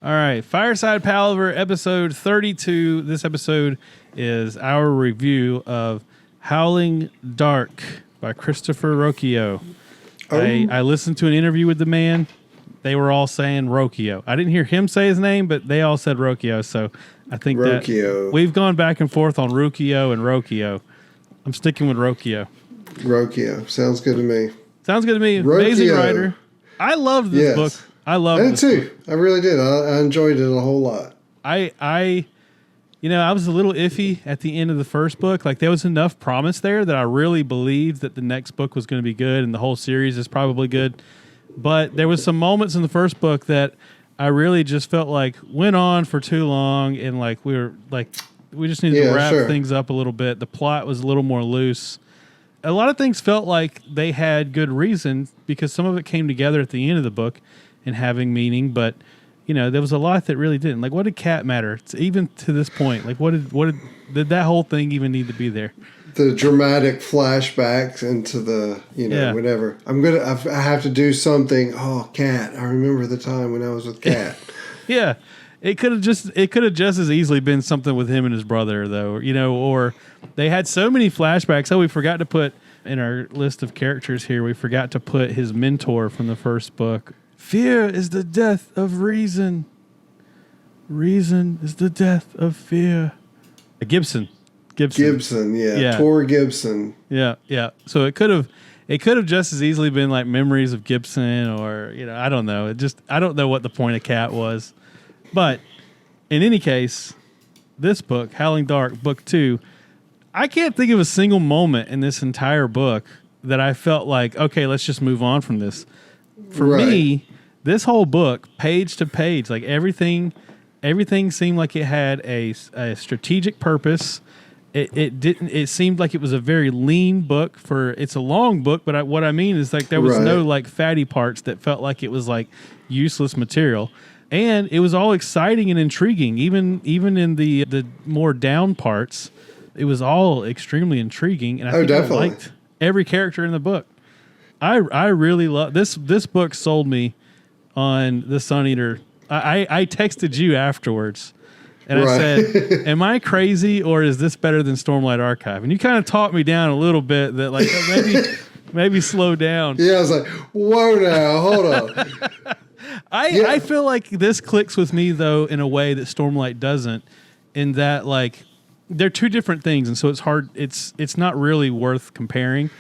All right, Fireside Palaver, episode 32. This episode is our review of Howling Dark by Christopher Ruocchio. I listened to an interview with the man. They were all saying Ruocchio. I didn't hear him say his name, but they all said Ruocchio. So I think Ruocchio. That we've gone back and forth on Ruocchio and Ruocchio. I'm sticking with Ruocchio. Ruocchio. Sounds good to me. Sounds good to me. Ruocchio. Amazing writer. I loved this book. I loved it too. I really did. I enjoyed it a whole lot. I was a little iffy at the end of the first book. Like, there was enough promise there that I really believed that the next book was going to be good and the whole series is probably good. But there was some moments in the first book that I really just felt like went on for too long, and like we just needed to wrap things up a little bit. The plot was a little more loose. A lot of things felt like they had good reason because some of it came together at the end of the book and having meaning, but there was a lot that really didn't. Like, what did Cat matter? It's even to this point. Like, what did that whole thing even need to be there? The dramatic flashbacks into the whatever. I have to do something. Oh, Cat! I remember the time when I was with Cat. Yeah, it could have just as easily been something with him and his brother, though. Or they had so many flashbacks. Oh, we forgot to put in our list of characters here. We forgot to put his mentor from the first book. Fear is the death of reason. Reason is the death of fear. Gibson, yeah. Tor Gibson. Yeah. So it could have just as easily been like Memories of Gibson, or I don't know. I don't know what the point of Cat was. But in any case, this book, Howling Dark, book 2, I can't think of a single moment in this entire book that I felt like, okay, let's just move on from this. For me, this whole book, page to page, like everything seemed like it had a strategic purpose. It seemed like it was a very lean book. It's a long book, but what I mean is like there was no like fatty parts that felt like it was like useless material. And it was all exciting and intriguing. Even in the more down parts, it was all extremely intriguing. And I think I liked every character in the book. I really love this book. Sold me on the Sun Eater. I texted you afterwards, and I said, "Am I crazy, or is this better than Stormlight Archive?" And you kind of talked me down a little bit that like maybe slow down. Yeah, I was like, "Whoa, now hold on." I feel like this clicks with me though in a way that Stormlight doesn't. In that like they're two different things, and so it's hard. It's not really worth comparing.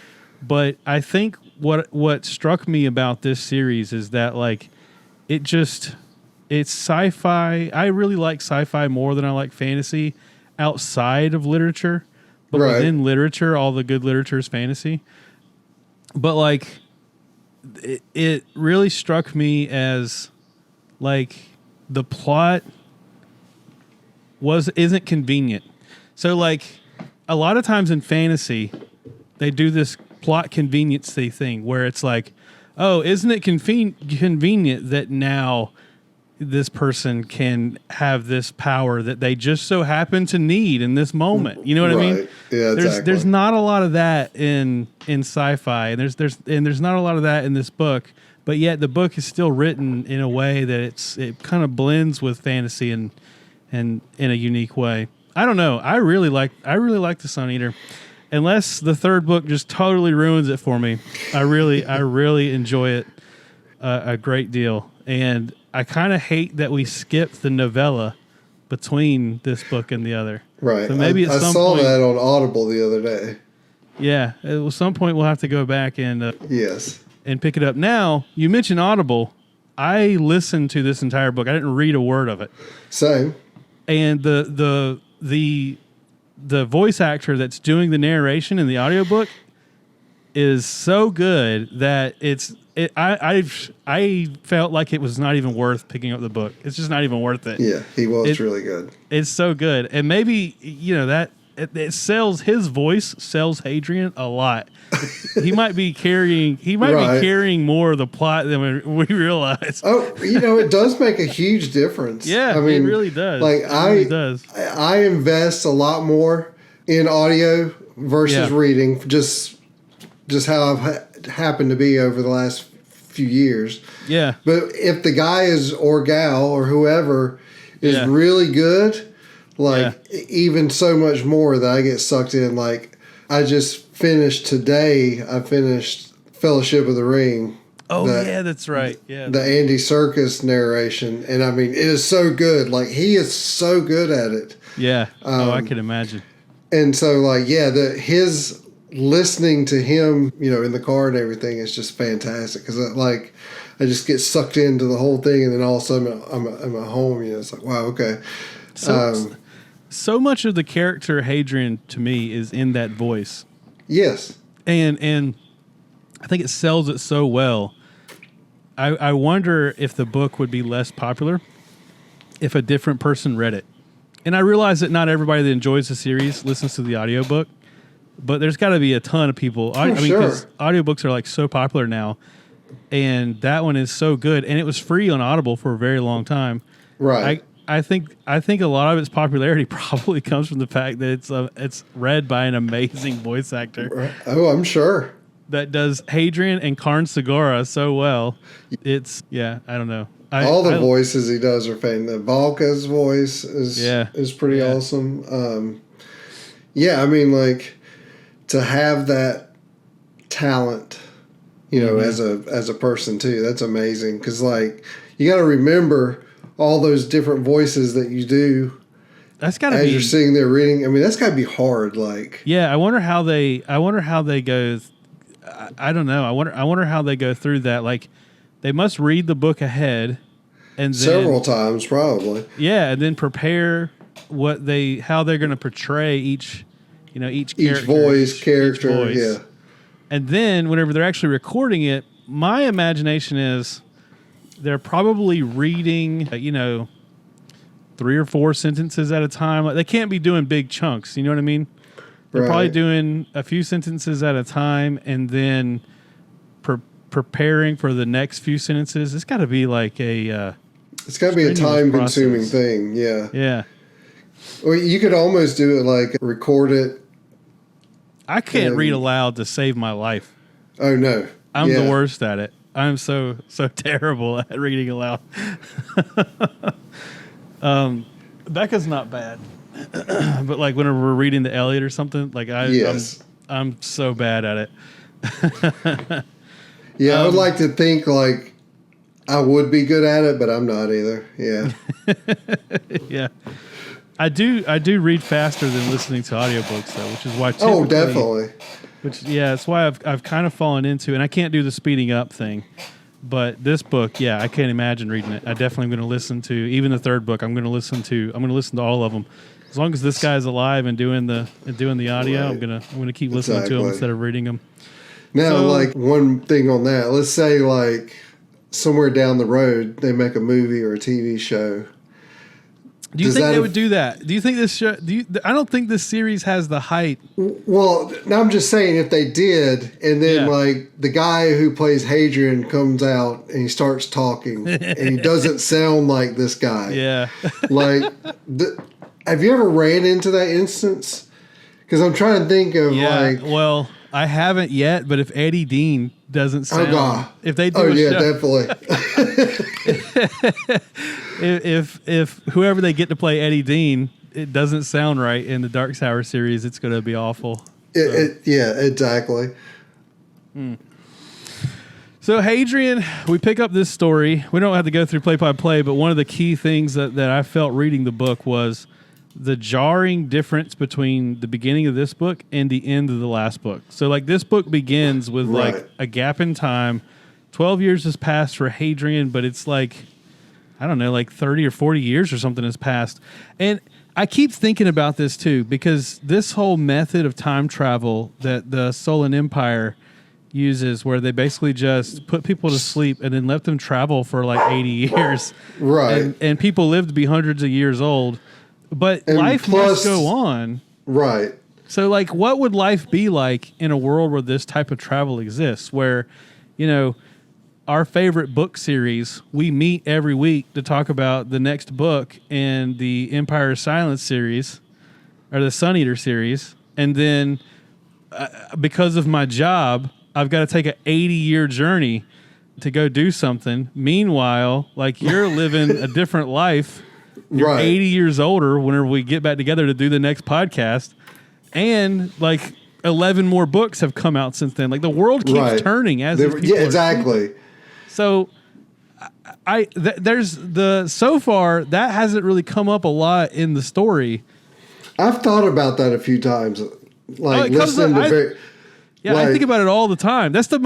But I think what struck me about this series is that like it's sci-fi. I really like sci-fi more than I like fantasy outside of literature. But within literature, all the good literature is fantasy. But like it really struck me as like the plot isn't convenient. So like a lot of times in fantasy, they do this plot conveniency thing where it's like, oh, isn't it convenient that now this person can have this power that they just so happen to need in this moment? You know what I mean? Yeah, exactly. There's not a lot of that in sci-fi, and there's not a lot of that in this book. But yet the book is still written in a way that it kind of blends with fantasy and in a unique way. I don't know. I really like the Sun Eater. Unless the third book just totally ruins it for me, I really enjoy it a great deal. And I kind of hate that we skipped the novella between this book and the other. Right. So maybe I saw that on Audible the other day. Yeah. At some point we'll have to go back and and pick it up. Now, you mentioned Audible. I listened to this entire book. I didn't read a word of it. Same. And the voice actor that's doing the narration in the audiobook is so good that I felt like it was not even worth picking up the book. It's just not even worth it. Yeah, he was really good. It's so good. And maybe, that it sells, his voice sells Hadrian a lot. He might be carrying more of the plot than we realize. Oh, it does make a huge difference. Yeah, I mean, it really does. Like I invest a lot more in audio versus reading, just how I've happened to be over the last few years. Yeah. But if the guy is or gal or whoever is really good, like even so much more that I get sucked in. Like I just finished today. I finished Fellowship of the Ring. Oh that's right. Yeah, the Andy Serkis narration, and I mean it is so good. Like he is so good at it. Yeah. I can imagine. And so like his listening to him, in the car and everything is just fantastic because like I just get sucked into the whole thing, and then all of a sudden I'm at home. It's like wow, okay. So much of the character Hadrian to me is in that voice. Yes, and I think it sells it so well. I wonder if the book would be less popular if a different person read it. And I realize that not everybody that enjoys the series listens to the audiobook, but there's got to be a ton of people. Because audiobooks are like so popular now, and that one is so good, and it was free on Audible for a very long time. Right. I think a lot of its popularity probably comes from the fact that it's read by an amazing voice actor. Oh, I'm sure. That does Hadrian and Karn Segura so well. It's I don't know. All the voices he does are fantastic. Valka's voice is pretty awesome. I mean, like to have that talent, as a person too. That's amazing because like you got to remember all those different voices that you do. That's got to be as you're sitting there reading. I mean, that's got to be hard. Like I wonder how they go. I don't know. I wonder how they go through that. Like, they must read the book ahead, and then, several times probably. Yeah, and then prepare how they're going to portray each character. Yeah. And then whenever they're actually recording it, my imagination is they're probably reading, 3 or 4 sentences at a time. Like, they can't be doing big chunks. You know what I mean? They're probably doing a few sentences at a time and then preparing for the next few sentences. It's got to be like it's got to be a time-consuming thing. Yeah. Yeah. Or you could almost do it like record it. I can't read aloud to save my life. Oh no, I'm the worst at it. I'm so terrible at reading aloud. Becca's not bad. But like whenever we're reading the Eliot or something, like I'm so bad at it. I would like to think like I would be good at it, but I'm not either. Yeah. Yeah. I do read faster than listening to audiobooks though, which is why definitely. That's why I've kind of fallen into, and I can't do the speeding up thing. But this book, I can't imagine reading it. I definitely am going to listen to even the third book. I'm going to listen to all of them. As long as this guy's alive and doing the audio, right. I'm gonna keep listening to them instead of reading them. Now, like one thing on that, let's say like somewhere down the road they make a movie or a TV show. Do you think they would do that? Do you think this show? I don't think this series has the height. Well, now I'm just saying if they did, and then like the guy who plays Hadrian comes out and he starts talking, and he doesn't sound like this guy. Yeah, like. Have you ever ran into that instance? Because I'm trying to think of like. Well, I haven't yet, but if Eddie Dean doesn't sound, if they do, definitely. if whoever they get to play Eddie Dean, it doesn't sound right in the Dark Tower series, it's going to be awful. Exactly. So Hadrian, we pick up this story. We don't have to go through play by play, but one of the key things that I felt reading the book was the jarring difference between the beginning of this book and the end of the last book. So like this book begins with like a gap in time. 12 years has passed for Hadrian, but it's like, I don't know, like 30 or 40 years or something has passed. And I keep thinking about this too, because this whole method of time travel that the Solon Empire uses, where they basically just put people to sleep and then let them travel for like 80 years. Right. And people live to be hundreds of years old. But life must go on. Right. So, like, what would life be like in a world where this type of travel exists? Where, our favorite book series, we meet every week to talk about the next book in the Empire of Silence series, or the Sun Eater series. And then, because of my job, I've got to take an 80-year journey to go do something. Meanwhile, like you're living a different life. You're 80 years older whenever we get back together to do the next podcast. And like 11 more books have come out since then. Like the world keeps turning as these people exactly. So so far that hasn't really come up a lot in the story. I've thought about that a few times. Like listening to I think about it all the time. That's the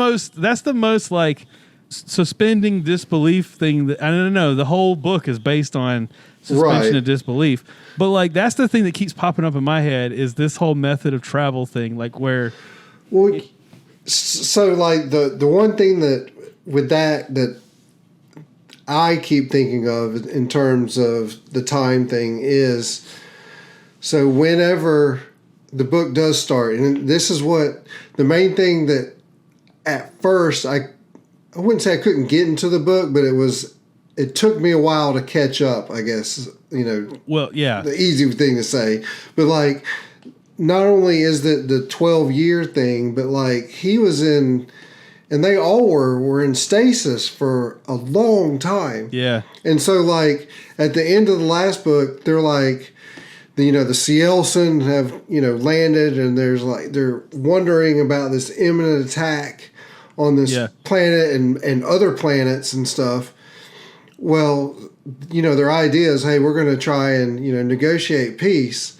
most like suspending disbelief thing that I don't know. The whole book is based on suspension of disbelief. But like that's the thing that keeps popping up in my head is this whole method of travel thing, like where so like the one thing that with that I keep thinking of in terms of the time thing is so whenever the book does start, and this is what the main thing that at first I wouldn't say I couldn't get into the book, but it took me a while to catch up, I guess, Well, yeah. The easy thing to say. But like not only is the 12-year thing, but like he was in and they all were in stasis for a long time. Yeah. And so like at the end of the last book, they're like the Cielson have, landed and they're wondering about this imminent attack on this planet and other planets and stuff. Well, their idea is, hey, we're going to try and, negotiate peace.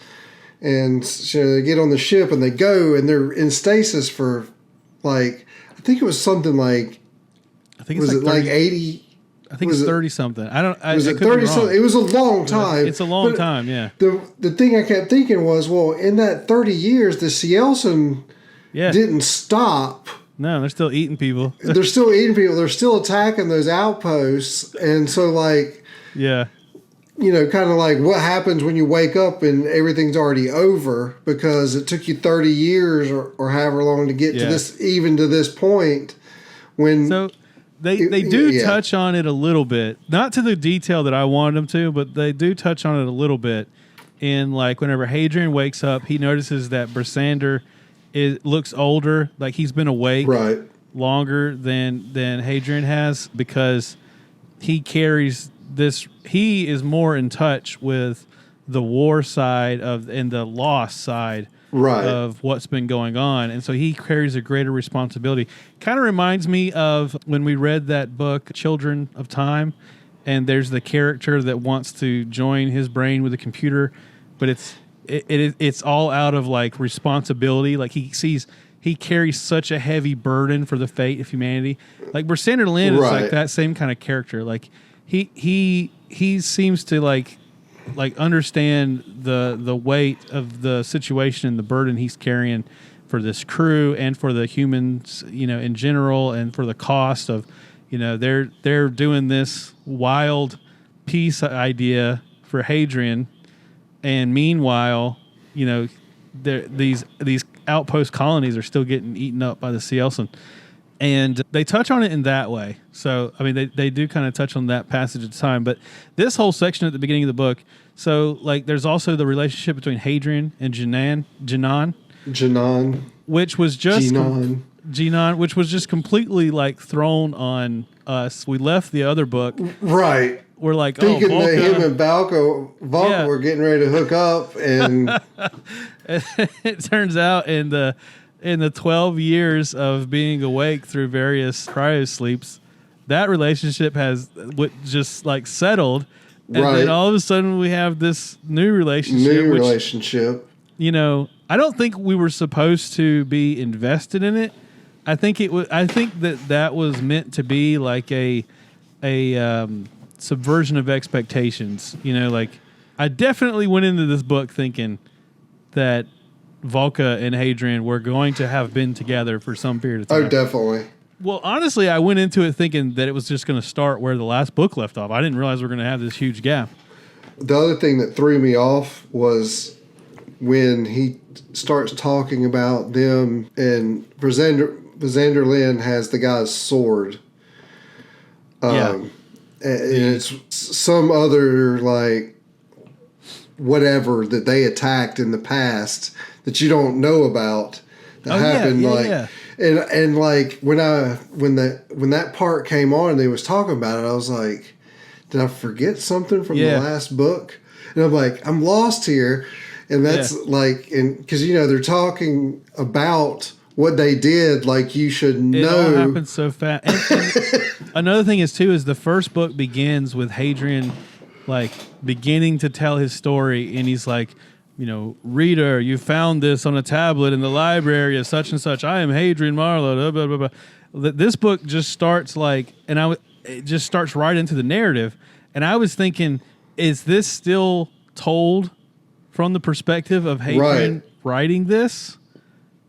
And so they get on the ship and they go and they're in stasis for like, I think it was something like, I think it's like 80. I think it's 30 something. Was it 30 something? It was a long time. It's a long time, yeah. The thing I kept thinking was, well, in that 30 years, the Cielson didn't stop. No, they're still eating people. They're still eating people. They're still attacking those outposts. And so, like, kind of like what happens when you wake up and everything's already over because it took you 30 years or however long to get to this point. So they do touch on it a little bit, not to the detail that I wanted them to, but they do touch on it a little bit. In like whenever Hadrian wakes up, he notices that Brissander looks older, like he's been awake longer than Hadrian has because he carries this. He is more in touch with the war side and the loss side of what's been going on, and so he carries a greater responsibility. Kind of reminds me of when we read that book, Children of Time, and there's the character that wants to join his brain with a computer, but it's all out of like responsibility. Like he carries such a heavy burden for the fate of humanity. Like Brissander Lynn is like that same kind of character. Like he seems to like understand the weight of the situation and the burden he's carrying for this crew and for the humans, in general, and for the cost of, they're doing this wild peace idea for Hadrian. And meanwhile, these outpost colonies are still getting eaten up by the Cielson. And they touch on it in that way. So, I mean, they do kind of touch on that passage at the time. But this whole section at the beginning of the book, so, like, there's also the relationship between Hadrian and Jinan. Which was just... Jinan, which was just completely, like, thrown on us. We left the other book. Right. We're like, thinking that him and Valka were getting ready to hook up, and it turns out in the 12 years of being awake through various cryo sleeps, that relationship has just like settled, and then all of a sudden we have this new relationship. I don't think we were supposed to be invested in it. I think that was meant to be like a subversion of expectations. Like I definitely went into this book thinking that Valka and Hadrian were going to have been together for some period of time. Oh, definitely. Well, honestly, I went into it thinking that it was just going to start where the last book left off. I didn't realize we were going to have this huge gap. The other thing that threw me off was when he starts talking about them, and Brissander Lynn has the guy's sword. And it's some other, like, whatever that they attacked in the past that you don't know about that happened. And like when that part came on and they was talking about it, I was like, did I forget something from the last book? And I'm like, I'm lost here. And that's like, and because they're talking about what they did, like you should know. It all happened so fast. And another thing is the first book begins with Hadrian like beginning to tell his story, and he's like, reader, you found this on a tablet in the library of such and such. I am Hadrian Marlowe. Blah, blah, blah, blah. This book just starts like, it just starts right into the narrative, and I was thinking, is this still told from the perspective of Hadrian writing this?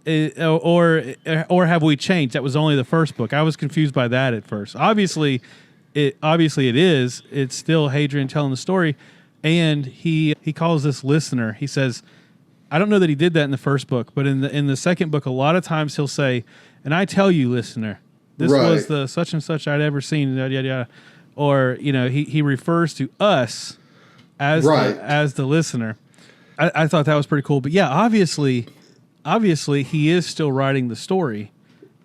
Or have we changed? That was only the first book. I was confused by that at first. Obviously it is. It's still Hadrian telling the story, and he calls this listener. He says, I don't know that he did that in the first book, but in the second book, a lot of times he'll say, and I tell you, listener, this was the such and such I'd ever seen, yada yada yada. Or he refers to us as the listener. I thought that was pretty cool. But yeah, obviously he is still writing the story.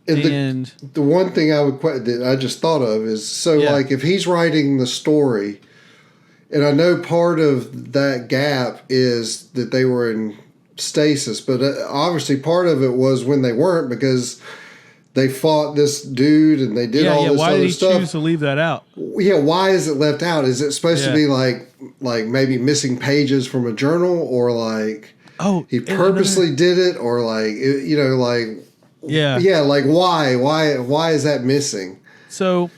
And the one thing that I just thought of is, like, if he's writing the story, and I know part of that gap is that they were in stasis, but obviously part of it was when they weren't, because they fought this dude and they did all this other stuff. Why did he choose to leave that out? Yeah, why is it left out? Is it supposed to be like maybe missing pages from a journal, or like he purposely did it, or like like why is that missing? So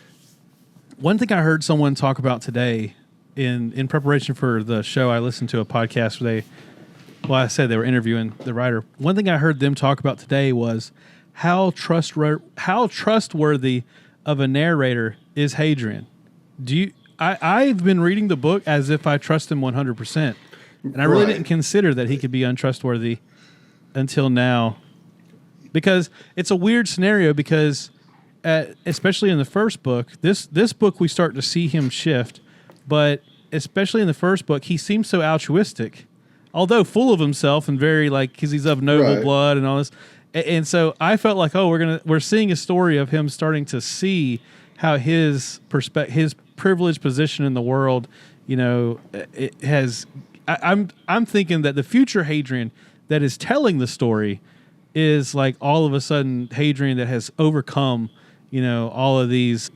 one thing I heard someone talk about today in preparation for the show, I listened to a podcast where I said they were interviewing the writer. One thing I heard them talk about today was how trustworthy of a narrator is Hadrian. I've been reading the book as if I trust him 100%, and I really didn't consider that he could be untrustworthy until now, because it's a weird scenario. Because especially in the first book, this book we start to see him shift, but especially in the first book, he seems so altruistic, although full of himself and very because he's of noble blood and all this. And so I felt like, we're seeing a story of him starting to see how his privileged position in the world, it has. I'm thinking that the future Hadrian that is telling the story is like all of a sudden Hadrian that has overcome, all of these,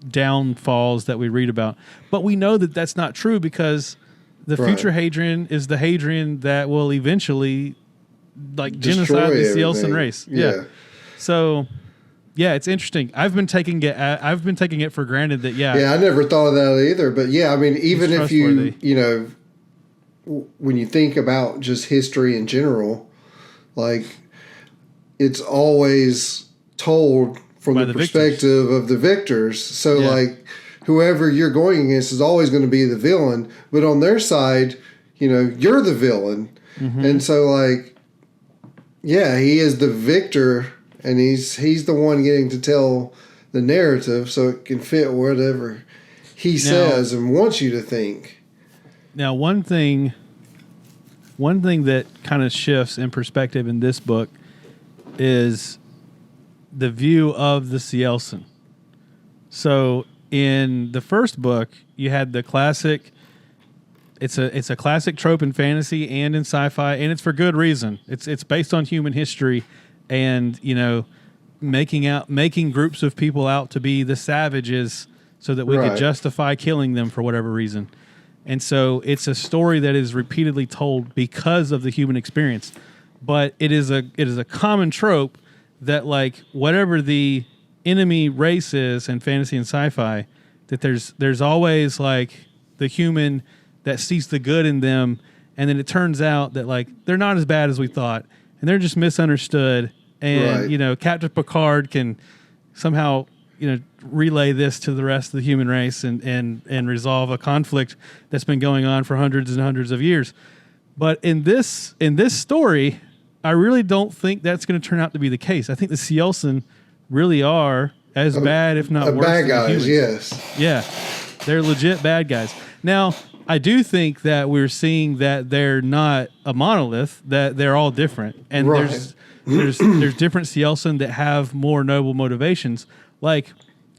downfalls that we read about. But we know that that's not true, because the future Hadrian is the Hadrian that will eventually genocide the Cielson race. Yeah. So, yeah, it's interesting. I've been taking it for granted that I never thought of that either. But yeah, I mean, even if you when you think about just history in general, like, it's always told from the perspective of the victors. So like, whoever you're going against is always going to be the villain, but on their side, you're the villain. Mm-hmm. And so like, he is the victor, and he's the one getting to tell the narrative, so it can fit whatever he says and wants you to think. Now, one thing that kind of shifts in perspective in this book is the view of the Cielson. So in the first book, you had the classic. It's a classic trope in fantasy and in sci-fi, and it's for good reason. It's based on human history, and making groups of people out to be the savages so that we could justify killing them for whatever reason. And so it's a story that is repeatedly told because of the human experience. But it is a common trope that, like, whatever the enemy race is in fantasy and sci-fi, that there's always like the human that sees the good in them, and then it turns out that like they're not as bad as we thought, and they're just misunderstood. And Captain Picard can somehow relay this to the rest of the human race and resolve a conflict that's been going on for hundreds and hundreds of years. But in this story, I really don't think that's going to turn out to be the case. I think the Cielson really are as bad, if not worse, bad guys. Humans. Yes. Yeah, they're legit bad guys. Now, I do think that we're seeing that they're not a monolith; that they're all different, and there's different Cielsen that have more noble motivations, like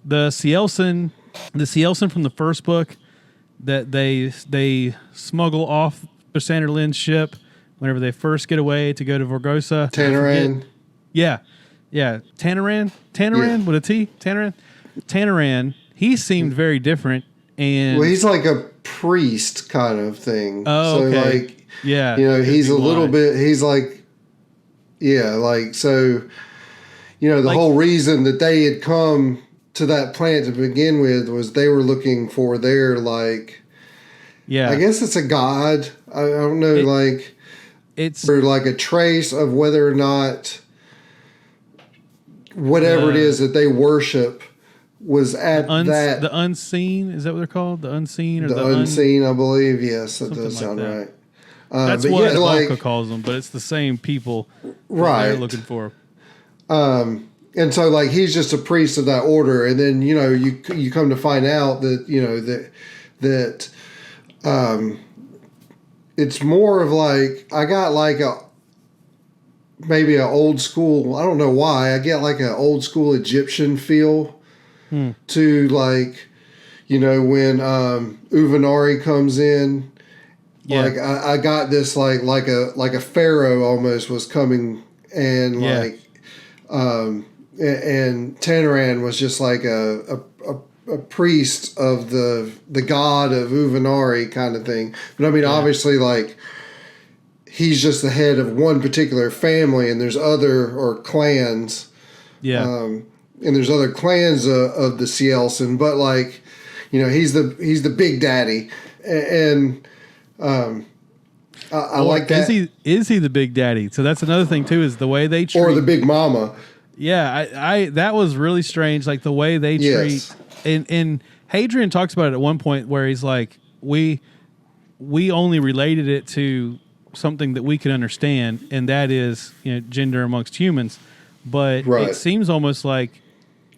the Cielsen from the first book that they smuggle off Lysander Lynn's ship whenever they first get away to go to Vorgosa. Tanaran. Yeah. Tanaran with a T. Tanaran. He seemed very different, and he's like a priest kind of thing. Oh, okay. So like, yeah, he's a little bit. He's like, so, the whole reason that they had come to that planet to begin with was they were looking for their I guess it's a god. I don't know, it's or like a trace of whether or not whatever it is that they worship was at the unseen. Is that what they're called? The unseen or the unseen? I believe. Yes, that does sound right. That's what Volca calls them, but it's the same people, right? They're looking for. And so he's just a priest of that order, and then you come to find out that that it's more of I got maybe an old school. I don't know why I get an old school Egyptian feel to when Uvenari comes in. Yeah. I got this like a pharaoh almost was coming, and and Tanaran was just like a priest of the god of Uvenari kind of thing. But I mean, obviously, he's just the head of one particular family, and there's other clans. Yeah. And there's other clans of the Cielsen, but he's the big daddy, and I like that. Is he the big daddy? So that's another thing too, is the way they treat, or the big mama. Yeah, I that was really strange, the way they treat. And Hadrian talks about it at one point where he's like, we only related it to something that we could understand, and that is gender amongst humans. But it seems almost like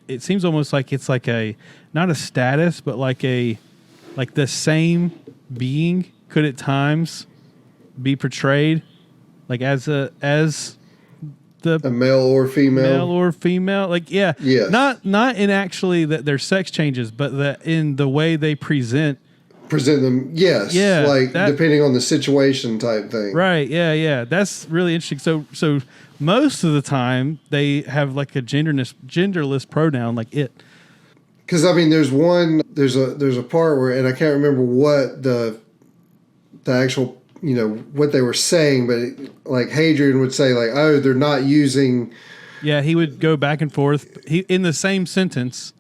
it's a not a status, but the same being could at times be portrayed as a male or female. Yes. Not in actually that their sex changes, but that in the way they present them. Yes. Yeah. Depending on the situation type thing. Right. Yeah. Yeah. That's really interesting. So most of the time they have a genderless pronoun, it. Because I mean, there's a part where, and I can't remember what the actual what they were saying, but Hadrian would say oh, they're not using. Yeah, he would go back and forth. He in the same sentence,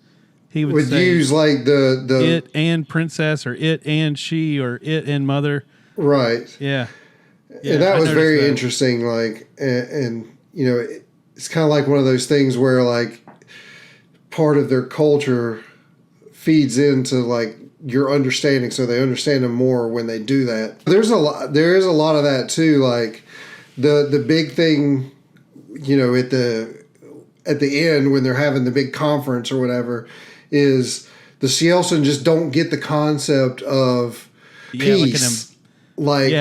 he would say, use the it and princess, or it and she, or it and mother. Right. Yeah. And that was very interesting. And it's kind of like one of those things where part of their culture feeds into your understanding, so they understand them more when they do that. There is a lot of that too. The big thing, at the end when they're having the big conference or whatever, is the Cielsen just don't get the concept of peace, or even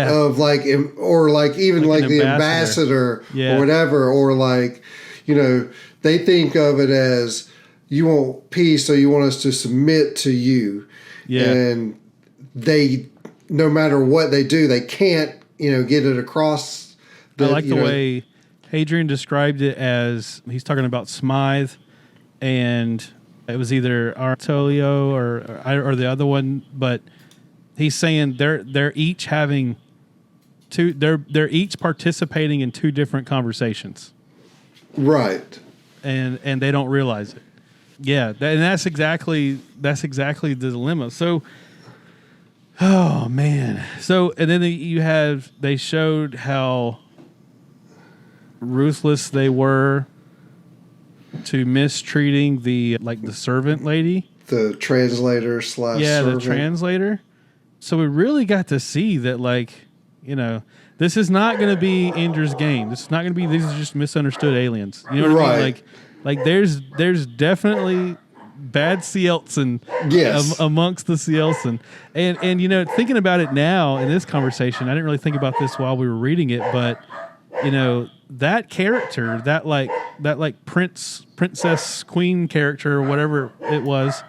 the ambassador or whatever, or they think of it as, you want peace, so you want us to submit to you. Yeah. And they, no matter what they do, they can't, get it across. I like the way Hadrian described it as, he's talking about Smythe, and it was either Artolio or the other one, but he's saying they're each having they're each participating in two different conversations. Right. And they don't realize it. Yeah, and that's exactly the dilemma. So, oh man. So, and then they showed how ruthless they were to mistreating the servant lady, the translator / servant. The translator. So we really got to see that this is not going to be Ender's Game. This is not going to be. These are just misunderstood aliens. You know what I mean? There's definitely bad Cielsen amongst the Cielsen. And thinking about it now in this conversation, I didn't really think about this while we were reading it, but that character, that princess queen character or whatever it was,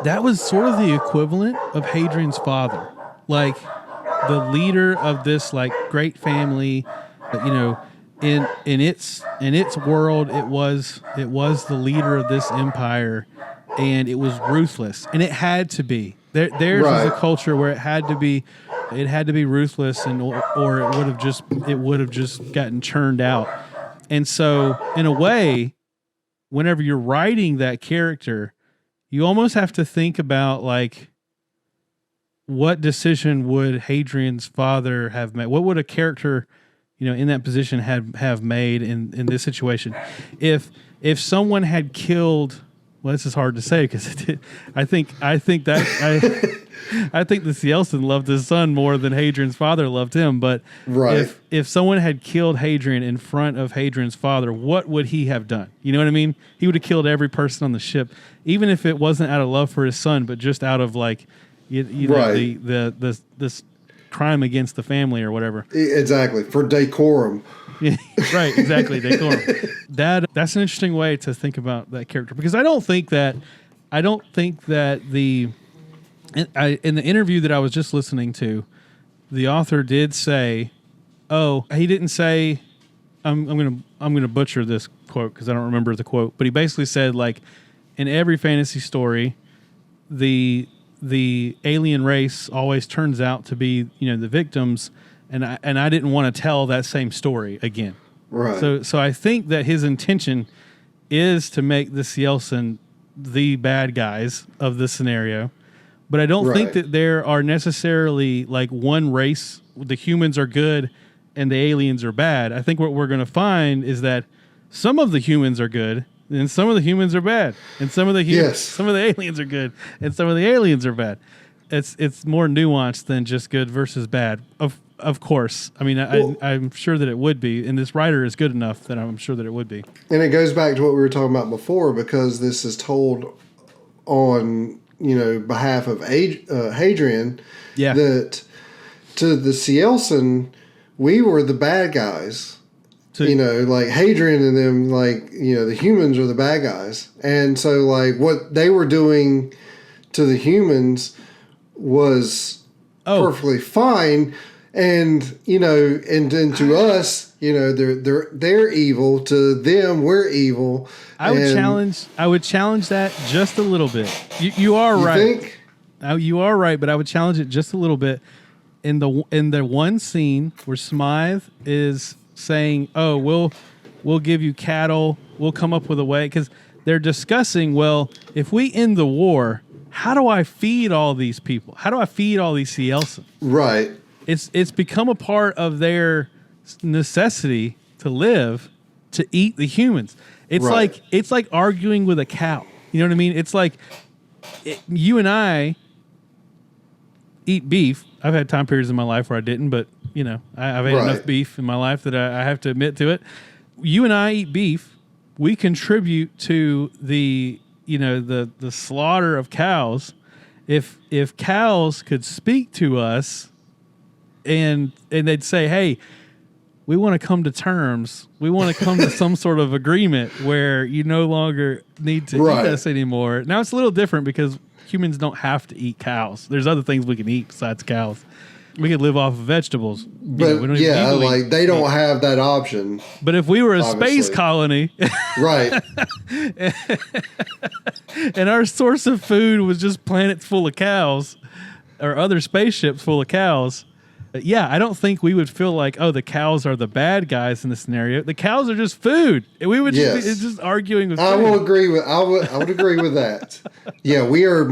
that was sort of the equivalent of Hadrian's father, like the leader of this like great family, in its world, it was the leader of this empire, and it was ruthless, and it had to be. Theirs was a culture where it had to be ruthless, and or it would have just gotten churned out. And so, in a way, whenever you're writing that character, you almost have to think about like, what decision would Hadrian's father have made? What would a character, in that position have made in this situation? If someone had killed, well, this is hard to say because I think the Cielson loved his son more than Hadrian's father loved him. But if someone had killed Hadrian in front of Hadrian's father, what would he have done? You know what I mean? He would have killed every person on the ship, even if it wasn't out of love for his son, but just out of like, this crime against the family or whatever. Exactly, for decorum. Right, exactly, decorum. That's an interesting way to think about that character, because I don't think that in the interview that I was just listening to, the author did say, he didn't say, I'm gonna butcher this quote because I don't remember the quote, but he basically said, like, in every fantasy story, the alien race always turns out to be, the victims, and I didn't want to tell that same story again. Right. So I think that his intention is to make the Cielson the bad guys of this scenario, but I don't think that there are necessarily like one race. The humans are good and the aliens are bad. I think what we're going to find is that some of the humans are good and some of the humans are bad, and some of the aliens are good, and some of the aliens are bad. It's more nuanced than just good versus bad. Of course, I mean, I'm sure that it would be, and this writer is good enough that I'm sure that it would be. And it goes back to what we were talking about before, because this is told on behalf of Hadrian. Yeah. That to the Cielson, we were the bad guys. So, like Hadrian and them, like, the humans are the bad guys. And so, like, what they were doing to the humans was perfectly fine. And, and then to us, they're evil. To them, we're evil. I would challenge that just a little bit. You are right. Think? You are right, but I would challenge it just a little bit. In the one scene where Smythe is saying, we'll give you cattle, we'll come up with a way, because they're discussing, well, if we end the war, how do I feed all these people? How do I feed all these Cielson? Right. It's become a part of their necessity to live, to eat the humans. It's like arguing with a cow. You know what I mean? It's like you and I eat beef. I've had time periods in my life where I didn't, but I've ate enough beef in my life that I have to admit to it. You and I eat beef. We contribute to the slaughter of cows. If cows could speak to us, and they'd say, hey, we want to come to terms. We want to come to some sort of agreement where you no longer need to eat us anymore. Now it's a little different because humans don't have to eat cows. There's other things we can eat besides cows. We could live off of vegetables. But they don't have that option. But if we were a space colony, right, and our source of food was just planets full of cows or other spaceships full of cows, I don't think we would feel like, the cows are the bad guys in the scenario. The cows are just food. We would just arguing with food. I would agree with that. Yeah, we are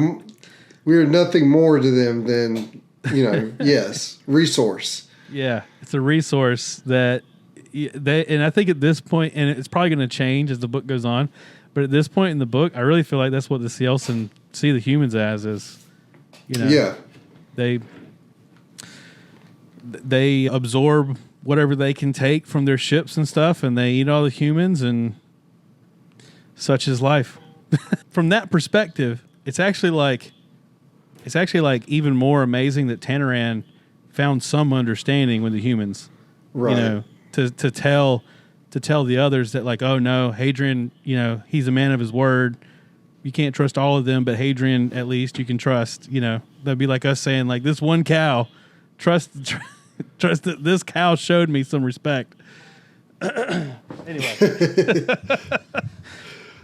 nothing more to them than, resource. Yeah, it's a resource that and I think at this point, and it's probably going to change as the book goes on, but at this point in the book, I really feel like that's what the Cielson see the humans as is, they absorb whatever they can take from their ships and stuff, and they eat all the humans, and such is life. From that perspective, it's actually like even more amazing that Tanaran found some understanding with the humans. Right. To tell to tell the others that like, oh no, Hadrian, he's a man of his word. You can't trust all of them, but Hadrian, at least you can trust. That'd be like us saying like, this one cow, trust that this cow showed me some respect. Anyway.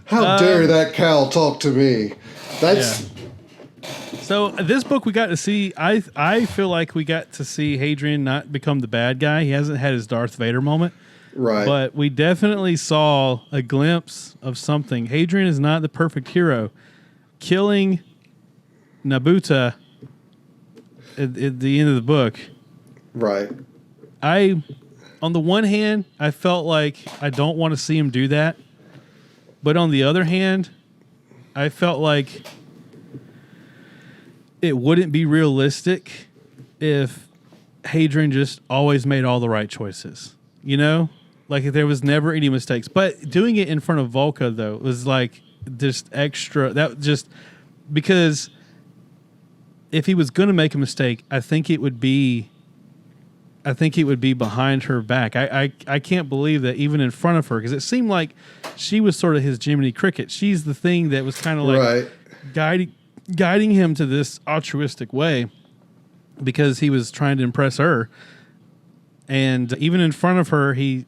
How dare that cow talk to me? That's So this book we got to see. I feel like we got to see Hadrian not become the bad guy. He hasn't had his Darth Vader moment, right? But we definitely saw a glimpse of something. Hadrian is not the perfect hero. Killing Nabuta at the end of the book, right? On the one hand, I felt like I don't want to see him do that. But on the other hand, I felt like it wouldn't be realistic if Hadrian just always made all the right choices. Like if there was never any mistakes. But doing it in front of Volca, though, was like just extra. Because if he was going to make a mistake, I think it would be behind her back. I can't believe that even in front of her, because it seemed like she was sort of his Jiminy Cricket. She's the thing that was kind of like guiding him to this altruistic way because he was trying to impress her. And even in front of her, he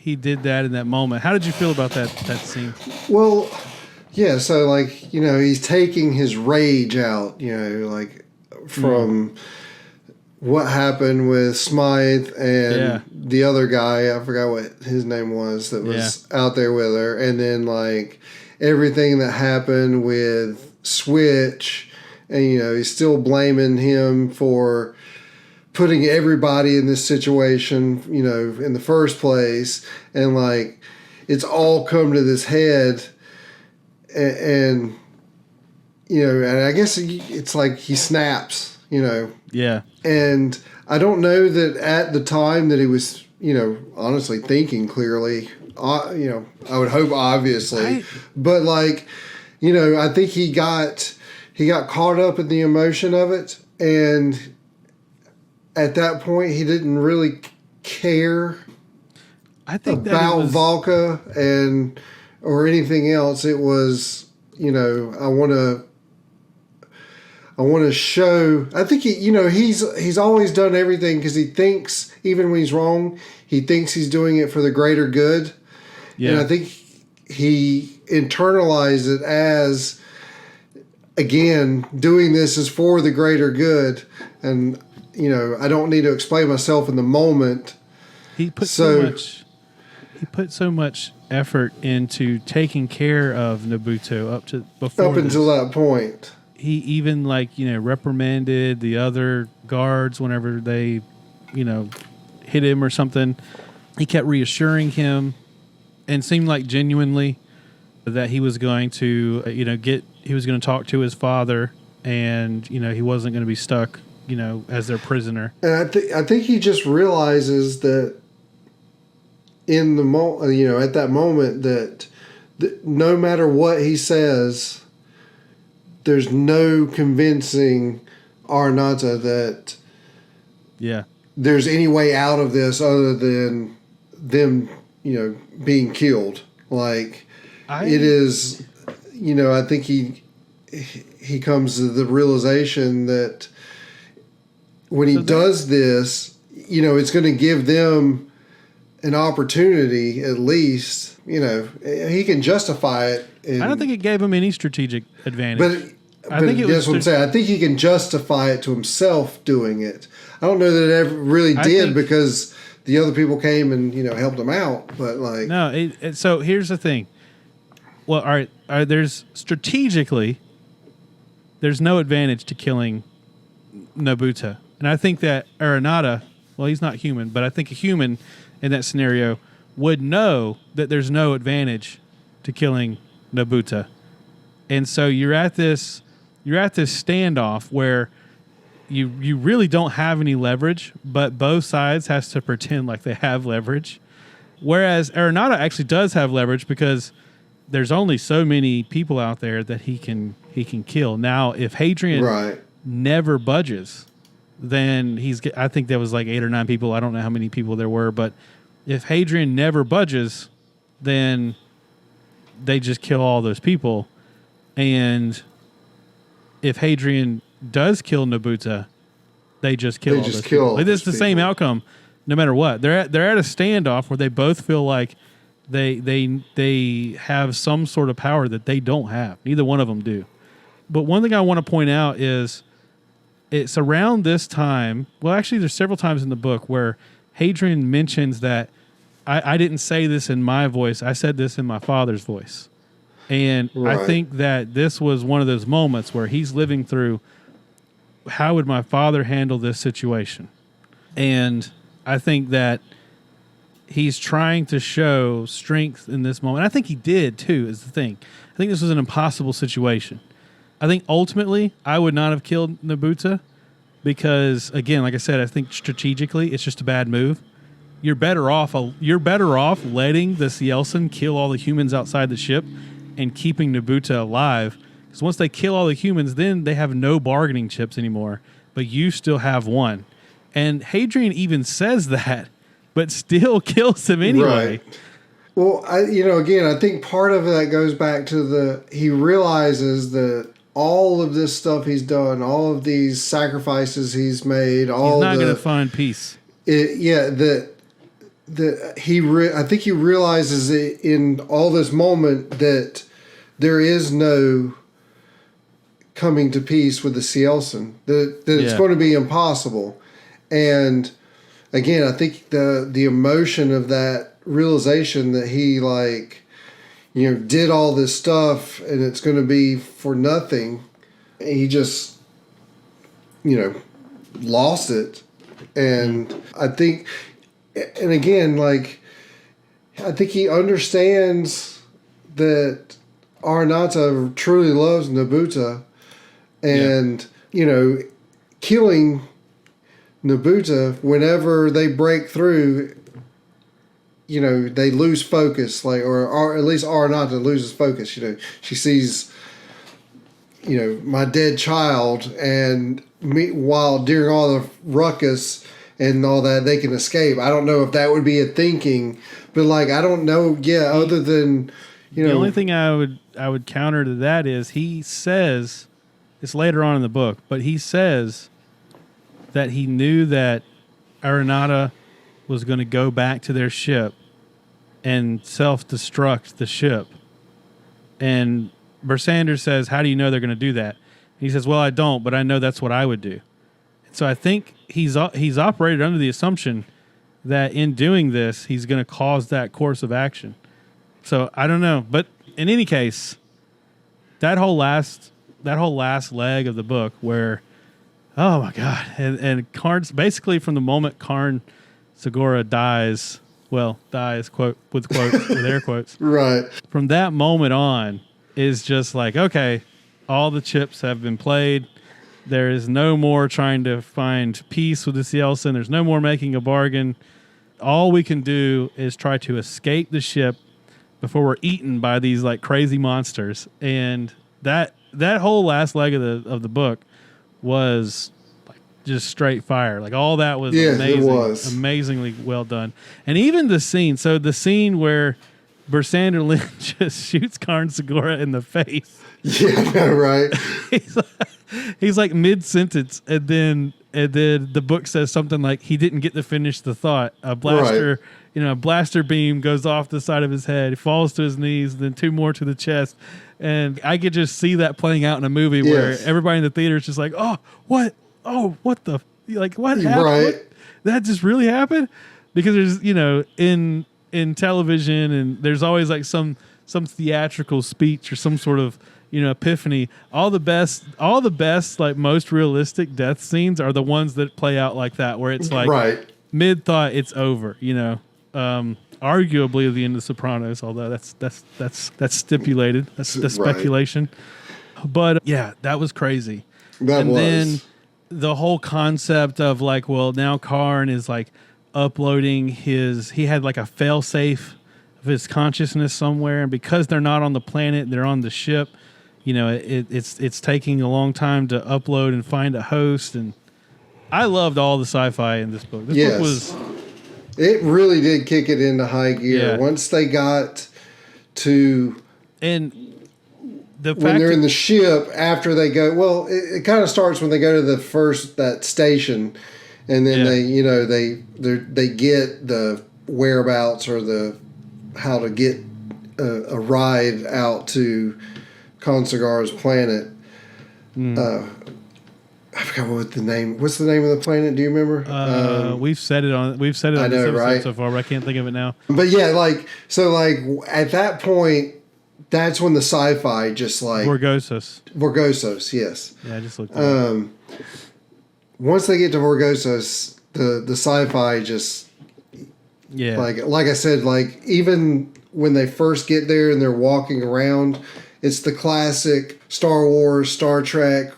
did that in that moment. How did you feel about that scene? Well, yeah. So like he's taking his rage out. Like from. What happened with Smythe and the other guy, I forgot what his name was, that was out there with her. And then, like, everything that happened with Switch. And, he's still blaming him for putting everybody in this situation, in the first place. And, like, it's all come to this head. And I guess it's like he snaps, Yeah. And I don't know that at the time that he was, honestly thinking clearly, I would hope obviously, but like, I think he got caught up in the emotion of it. And at that point he didn't really care about Volca or anything else. It was, I want to show. I think he's always done everything because he thinks, even when he's wrong, he thinks he's doing it for the greater good. Yeah. And I think he internalized it as, again, doing this is for the greater good. And I don't need to explain myself in the moment. He put so much effort into taking care of Nabuto up until that point. He even reprimanded the other guards whenever they, hit him or something. He kept reassuring him and seemed like genuinely that he was going to, he was going to talk to his father and, he wasn't going to be stuck, as their prisoner. And I think he just realizes that in the at that moment that no matter what he says, there's no convincing Arnauta that there's any way out of this other than them, being killed. Like it is, I think he comes to the realization that when he does this, it's going to give them an opportunity at least. He can justify it. I don't think it gave him any strategic advantage. But that's what I'm saying. I think he can justify it to himself doing it. I don't know that it ever really did because the other people came and helped him out. But like no, so here's the thing. Well, all right. There's strategically, there's no advantage to killing Nabuta, and I think that Arnauta, well, he's not human, but I think a human in that scenario would know that there's no advantage to killing Nabuta, and so you're at this standoff where you really don't have any leverage, but both sides has to pretend like they have leverage. Whereas Arnauta actually does have leverage because there's only so many people out there that he can kill. Now, if Hadrian never budges, then I think there was like 8 or 9 people. I don't know how many people there were, but if Hadrian never budges, then they just kill all those people. And if Hadrian does kill Nebuta, they just kill all those people. Like, it's the same outcome no matter what. They're at a standoff where they both feel like they have some sort of power that they don't have. Neither one of them do. But one thing I want to point out is it's around this time. Well, actually, there's several times in the book where Hadrian mentions that I didn't say this in my voice. I said this in my father's voice. And I think that this was one of those moments where he's living through, how would my father handle this situation? And I think that he's trying to show strength in this moment. I think he did, too, is the thing. I think this was an impossible situation. I think ultimately I would not have killed Nebuta because, again, like I said, I think strategically it's just a bad move. You're better off letting the Cielsen kill all the humans outside the ship and keeping Nebuta alive. Because once they kill all the humans, then they have no bargaining chips anymore, but you still have one. And Hadrian even says that, but still kills him anyway. Right. Well, again, I think part of that goes back to he realizes that all of this stuff he's done, all of these sacrifices he's made, he's not going to find peace. I think he realizes in all this moment that there is no coming to peace with the Cielsen, that it's going to be impossible. And again, I think the emotion of that realization that he did all this stuff and it's going to be for nothing, he just, lost it. And I think, and again, I think he understands that Aranata truly loves Nebuta, and, killing Nebuta, whenever they break through, they lose focus, or at least Aranata loses focus. She sees, my dead child, and while during all the ruckus and all that, they can escape. I don't know if that would be a thinking, but I don't know. Yeah, other than the only thing I would counter to that is he says, it's later on in the book, but he says that he knew that Aranata was going to go back to their ship and self-destruct the ship. And Bersander says, how do you know they're going to do that? He says, well, I don't, but I know that's what I would do. So I think he's operated under the assumption that in doing this, he's going to cause that course of action. So I don't know. But in any case, that whole last leg of the book where, oh my God. And Karn's basically from the moment Karn Segura dies, quote, with air quotes. Right. From that moment on is just okay, all the chips have been played. There is no more trying to find peace with the Cielsen. There's no more making a bargain. All we can do is try to escape the ship before we're eaten by these crazy monsters. And that whole last leg of the book was just straight fire. All that was amazing. It was amazingly well done. And even the scene where Bersander Lynn just shoots Karn Segura in the face. Yeah, right. He's mid-sentence, and then the book says something like he didn't get to finish the thought. A blaster, a blaster beam goes off the side of his head. He falls to his knees, then two more to the chest. And I could just see that playing out in a movie where everybody in the theater is just oh, what? Oh, what the? What happened? Right. What? That just really happened? Because there's, in television, and there's always some theatrical speech or some sort of, epiphany. All the best, most realistic death scenes are the ones that play out like that, where it's mid thought, it's over. Arguably the end of Sopranos, although that's stipulated. That's speculation. But yeah, that was crazy. Then the whole concept of now Karn is uploading he had a fail safe of his consciousness somewhere, and because they're not on the planet, they're on the ship. It's taking a long time to upload and find a host, and I loved all the sci-fi in this book. This book was It really did kick it into high gear. Yeah. Once they got to... And when they're in the ship, after they go... Well, it kind of starts when they go to that station, and then they get the whereabouts or how to get a ride out to Consagar's planet. I forgot what the name. What's the name of the planet? Do you remember? We've said it on this episode right? so far, but I can't think of it now. But yeah, at that point, that's when the Sci-Fi just Vorgosos, yes. Yeah, I just looked. Once they get to Vorgosos, the Sci-Fi just like I said, even when they first get there and they're walking around, it's the classic Star Wars, Star Trek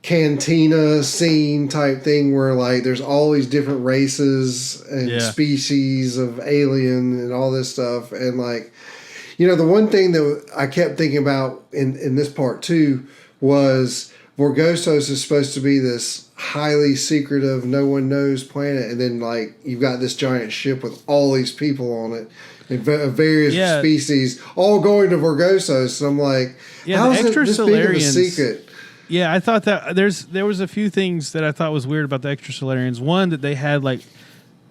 cantina scene type thing where there's all these different races and species of alien and all this stuff, and the one thing that I kept thinking about in this part too was Vorgosos is supposed to be this highly secretive, no one knows planet, and then you've got this giant ship with all these people on it and various species all going to Vorgosos. And I'm like, how is it this big of a secret? Yeah, I thought that there was a few things that I thought was weird about the Extrasolarians. One, that they had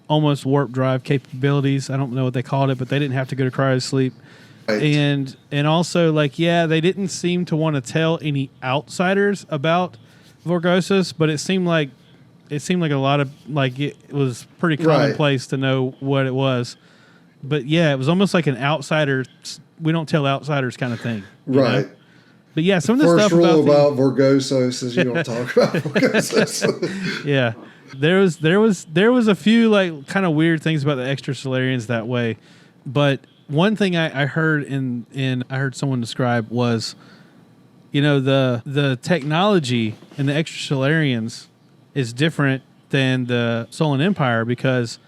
almost warp drive capabilities. I don't know what they called it, but they didn't have to go to cryosleep. Right. And also they didn't seem to want to tell any outsiders about Vorgosos, but it seemed like a lot of it was pretty commonplace to know what it was. But yeah, it was almost like an outsider. We don't tell outsiders kind of thing, right? Know? But yeah, some of the First stuff rule about Vorgosos is you don't talk about Vorgosos. Yeah, there was a few kind of weird things about the Extrasolarians that way. But one thing I heard I heard someone describe was, the technology in the Extrasolarians is different than the Solan Empire, because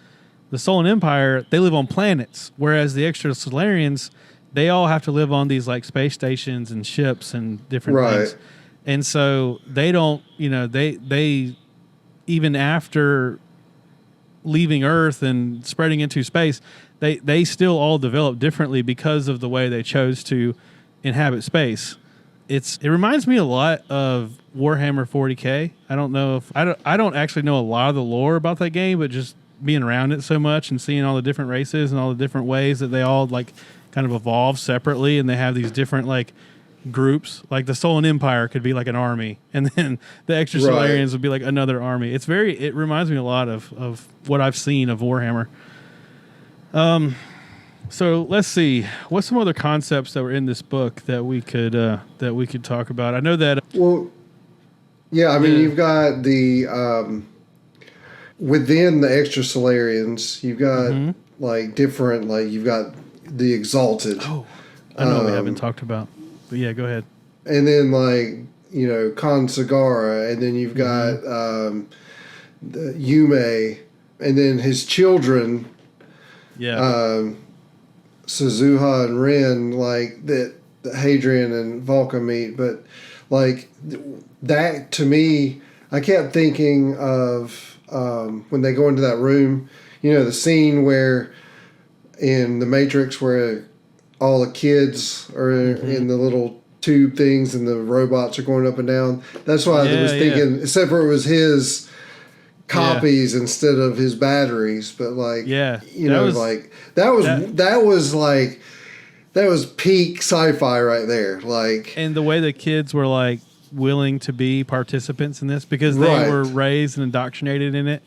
the Solan Empire, they live on planets, whereas the Extrasolarians, they all have to live on these space stations and ships and different things. And so they don't, they even after leaving Earth and spreading into space, they still all develop differently because of the way they chose to inhabit space. It reminds me a lot of Warhammer 40K. I don't know if I don't actually know a lot of the lore about that game, but just being around it so much and seeing all the different races and all the different ways that they all kind of evolve separately, and they have these different groups. The Solan Empire could be an army, and then the Extrasolarians would be another army. It reminds me a lot of what I've seen of Warhammer. So let's see, what's some other concepts that were in this book that we could talk about? I know that. I mean, you've got the within the Extrasolarians, you've got different you've got the Exalted. Oh, I know we haven't talked about, but yeah, go ahead. And then Khan Sagara, and then you've got the Yume, and then his children. Yeah. Suzuha and Ren, that Hadrian and Vulcan meet, but that to me, I kept thinking of when they go into that room, the scene where in the Matrix where all the kids are in the little tube things and the robots are going up and down. That's why I was thinking, except for it was his copies instead of his batteries, but that was peak sci-fi right there. And the way the kids were willing to be participants in this because they were raised and indoctrinated in it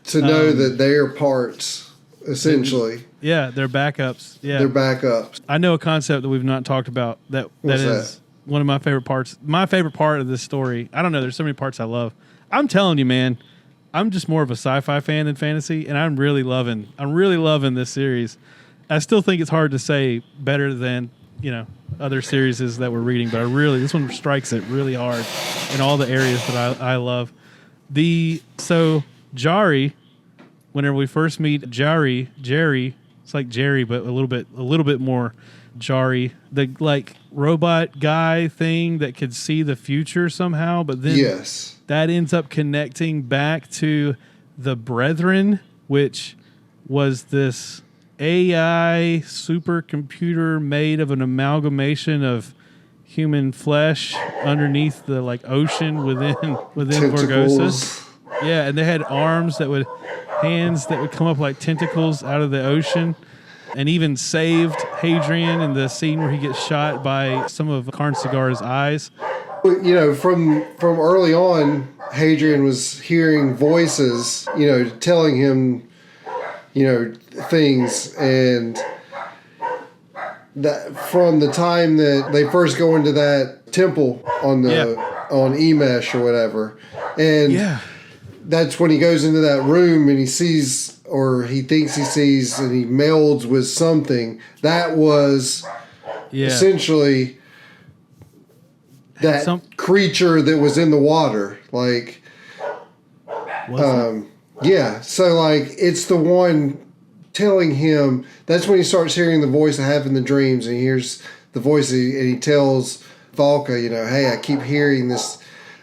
to know that they're parts, essentially. Yeah, they're backups. Yeah, they're backups. I know a concept that we've not talked about that is one of my favorite parts. My favorite part of this story. I don't know. There's so many parts I love. I'm telling you, man. I'm just more of a sci-fi fan than fantasy, and I'm really loving this series. I still think it's hard to say better than other series that we're reading, but this one strikes it really hard in all the areas that I love. So Jari, whenever we first meet Jerry, it's like Jerry, but a little bit more Jari, the robot guy thing that could see the future somehow, but then that ends up connecting back to the Brethren which was this AI supercomputer made of an amalgamation of human flesh underneath the like ocean within Vorgosa. Yeah, and they had hands that would come up like tentacles out of the ocean, and even saved Hadrian in the scene where he gets shot by some of Karnsagar's eyes. You know, from early on, Hadrian was hearing voices, you know, telling him, you know, things, and that from the time that they first go into that temple on Emesh or whatever, and that's when he goes into that room and he sees, or he thinks he sees, and he melds with something that was essentially that creature that was in the water, like. Yeah, so like it's the one telling him. That's when he starts hearing the voice of having the dreams, and he hears the voice, and he tells Valka, you know, hey, I keep hearing this.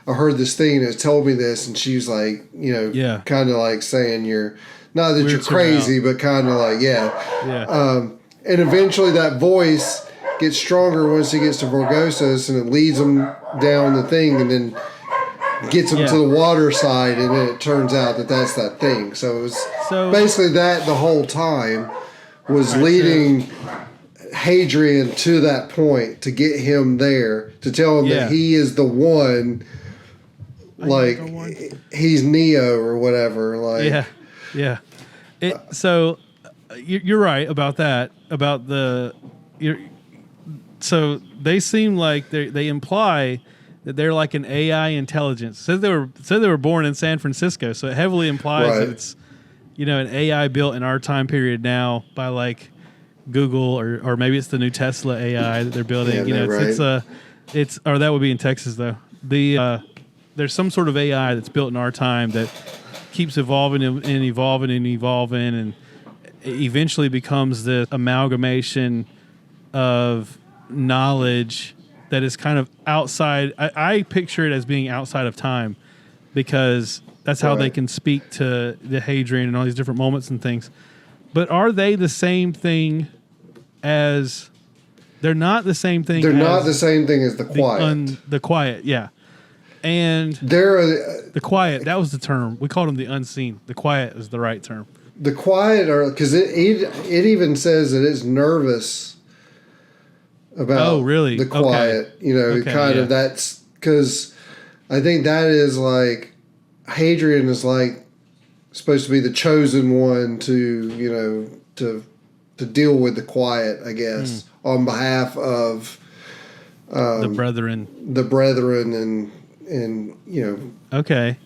I heard this thing that told me this, and she's like, you know, kind of like saying you're not that you're crazy, but kind of like and eventually that voice gets stronger once he gets to Vorgosa, and it leads him down the thing, and then gets him to the water side, and then it turns out that that's that thing. So it was basically that the whole time was leading Hadrian to that point to get him there, to tell him that he is the one, like he's Neo or whatever. Like so you're right about that, about so they seem like they imply that they're like an AI intelligence. Said they were born in San Francisco, so it heavily implies that it's, you know, an AI built in our time period now by like Google or maybe it's the new Tesla AI that they're building. Yeah, you know, it's or that would be in Texas though. There's some sort of AI that's built in our time that keeps evolving and evolving and evolving, and eventually becomes the amalgamation of knowledge that is kind of outside. I picture it as being outside of time, because that's how they can speak to the Hadrian and all these different moments and things. But are they the same thing as... They're not the same thing. They're not the same thing as the Quiet. The Quiet, yeah. And the Quiet, that was the term. We called them the Unseen. The Quiet is the right term. The Quiet are... Because it even says that it's nervous about the Quiet. Okay. You know, kind of that's... Because I think that is like... Hadrian is like supposed to be the chosen one to, you know, to deal with the Quiet, I guess, on behalf of the brethren and you know. Okay.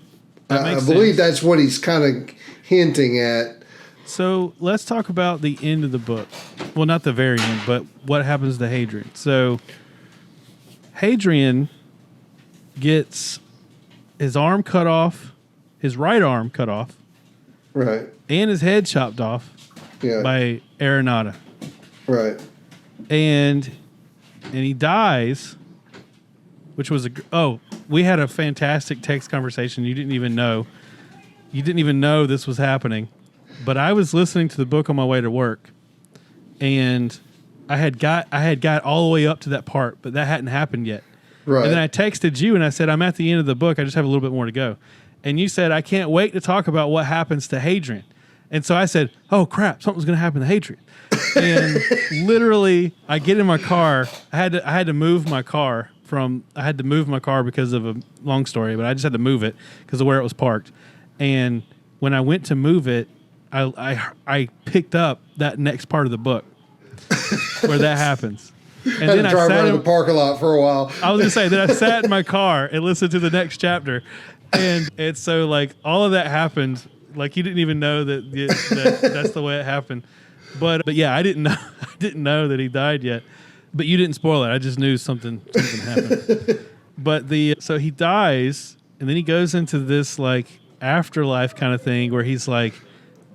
I believe that's what he's kind of hinting at. So let's talk about the end of the book. Well, not the very end, but what happens to Hadrian. So Hadrian gets his arm cut off, his right arm cut off, right, and his head chopped off by Arenata. Right. And he dies, which was we had a fantastic text conversation. You didn't even know this was happening. But I was listening to the book on my way to work, and I had got all the way up to that part, but that hadn't happened yet. Right. And then I texted you and I said, I'm at the end of the book. I just have a little bit more to go. And you said, I can't wait to talk about what happens to Hadrian. And so I said, oh crap, something's going to happen to Hadrian. And literally I get in my car. I had to move my car because of a long story, but I just had to move it because of where it was parked. And when I went to move it, I picked up that next part of the book where that happens. And then I drive around the parking lot for a while. I was going to say, then I sat in my car and listened to the next chapter. And it's so like all of that happened. Like you didn't even know that that's the way it happened. But yeah, I didn't know that he died yet. But you didn't spoil it. I just knew something happened. But so he dies, and then he goes into this like afterlife kind of thing where he's like,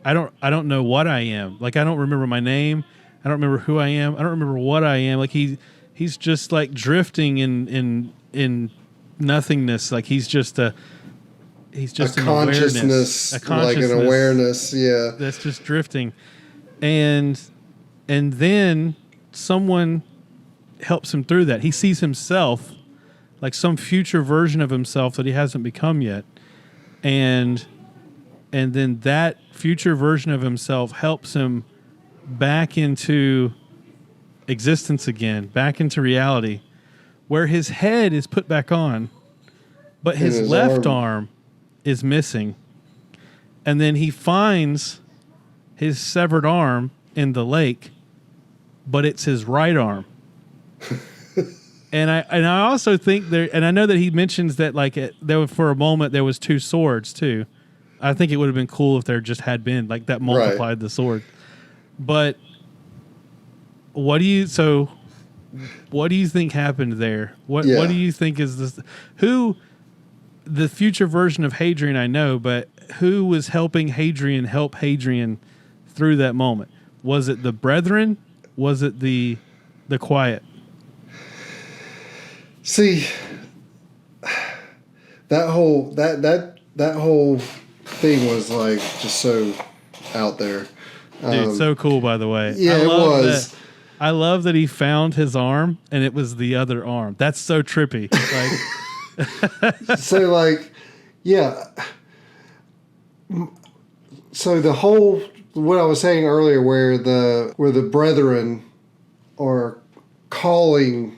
I don't know what I am. Like I don't remember my name. I don't remember who I am. I don't remember what I am. Like he's just like drifting in nothingness. Like he's just he's just a an consciousness, like an awareness, yeah, that's just drifting, and then someone helps him through that. He sees himself like some future version of himself that he hasn't become yet, and then that future version of himself helps him back into existence again, back into reality, where his head is put back on, but his left arm is missing. And then he finds his severed arm in the lake, but it's his right arm. And I also think there, and I know that he mentions that like there was, for a moment there was two swords too. I think it would have been cool if there just had been like that multiplied the sword. But what do you think happened there? What do you think is this? Who, the future version of Hadrian I know, but who was helping Hadrian help Hadrian through that moment? Was it the brethren? Was it the quiet? See, that whole thing was like just so out there. Dude, so cool, by the way. Yeah, it was. I love that he found his arm and it was the other arm. That's so trippy. Like, so like, yeah. So the whole, what I was saying earlier, where the brethren are calling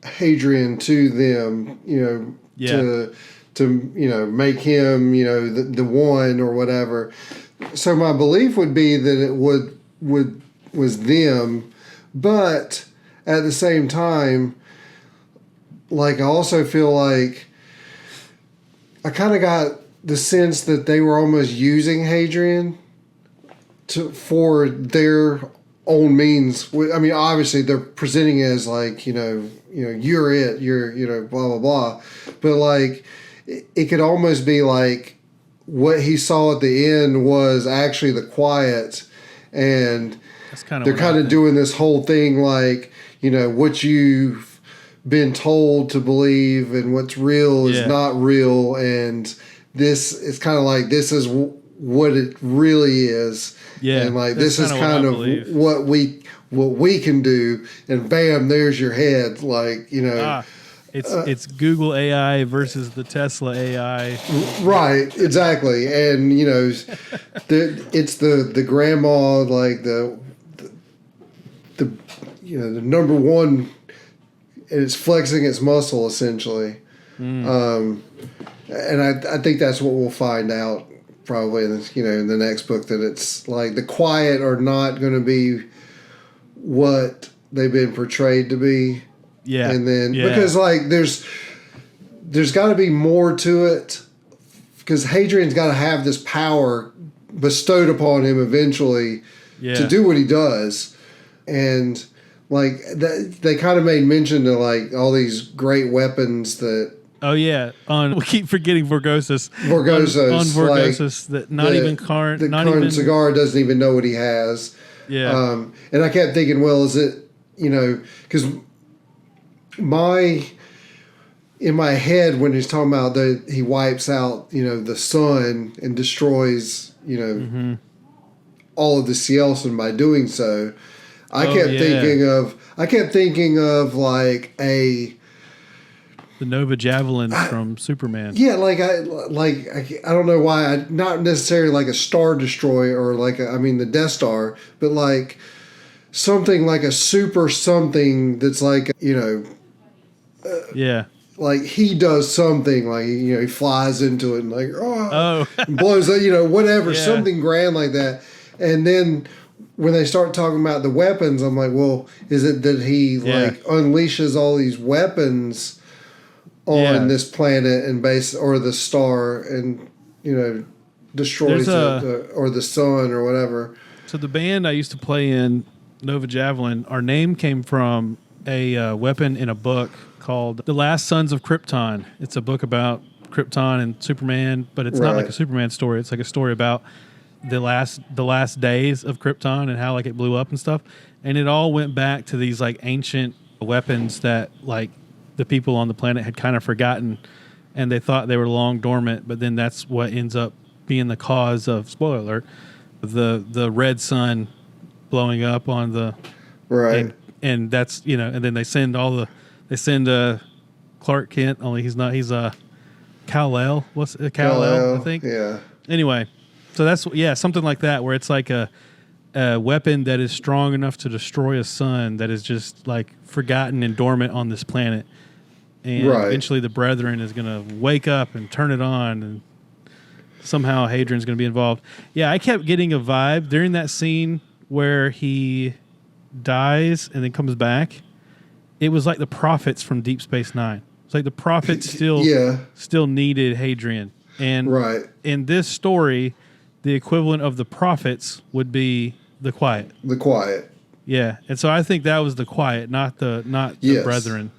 Hadrian to them, to make him, the one or whatever. So my belief would be that it was them, but at the same time, like I also feel like I kind of got the sense that they were almost using Hadrian for their own means. I mean, obviously they're presenting it as like, you're it, you're, blah, blah, blah. But like, it could almost be like what he saw at the end was actually the quiet, and they're kind of doing this whole thing like, what you've been told to believe and what's real is not real, and this is kind of like, this is what it really is. Yeah, and like this is kind of what we can do, and bam, there's your head. Like it's Google AI versus the Tesla AI. Right, exactly, and it's the grandma, like the number one, and it's flexing its muscle essentially. And I think that's what we'll find out probably in the next book, that it's like the quiet are not going to be what they've been portrayed to be. Yeah. And then because like there's got to be more to it, because Hadrian's got to have this power bestowed upon him eventually to do what he does. And like they kind of made mention to like all these great weapons that. Oh yeah, we keep forgetting Vorgosus. On Vorgosus, like that not even current. The current cigar doesn't even know what he has. Yeah. And I kept thinking, well, is it because in my head when he's talking about that he wipes out the sun and destroys all of the Cielson by doing so, I kept thinking of like the Nova Javelin from Superman. Yeah, I don't know why. Not necessarily like a Star Destroyer or like the Death Star, but like something like a super something that's like like he does something like he flies into it and like blows up, whatever, something grand like that. And then when they start talking about the weapons, I'm like, well, is it that he like unleashes all these weapons on this planet and or the star and destroys it, or the sun or whatever? So the band I used to play in, Nova Javelin, our name came from a weapon in a book called The Last Sons of Krypton. It's a book about Krypton and Superman, but it's not like a Superman story. It's like a story about the last days of Krypton and how like it blew up and stuff. And it all went back to these like ancient weapons that like the people on the planet had kind of forgotten and they thought they were long dormant, but then that's what ends up being the cause of, spoiler alert, the red sun blowing up on the right, and that's, you know, and then they send Clark Kent, only he's Kal-El, Kal-El, I think. Yeah. Anyway, so that's something like that, where it's like a weapon that is strong enough to destroy a sun that is just like forgotten and dormant on this planet, and eventually the Brethren is going to wake up and turn it on, and somehow Hadrian's going to be involved. Yeah, I kept getting a vibe during that scene where he dies and then comes back. It was like the prophets from Deep Space Nine. It's like the prophets still needed Hadrian. And in this story, the equivalent of the prophets would be the Quiet. The Quiet. Yeah. And so I think that was the Quiet, not the Brethren.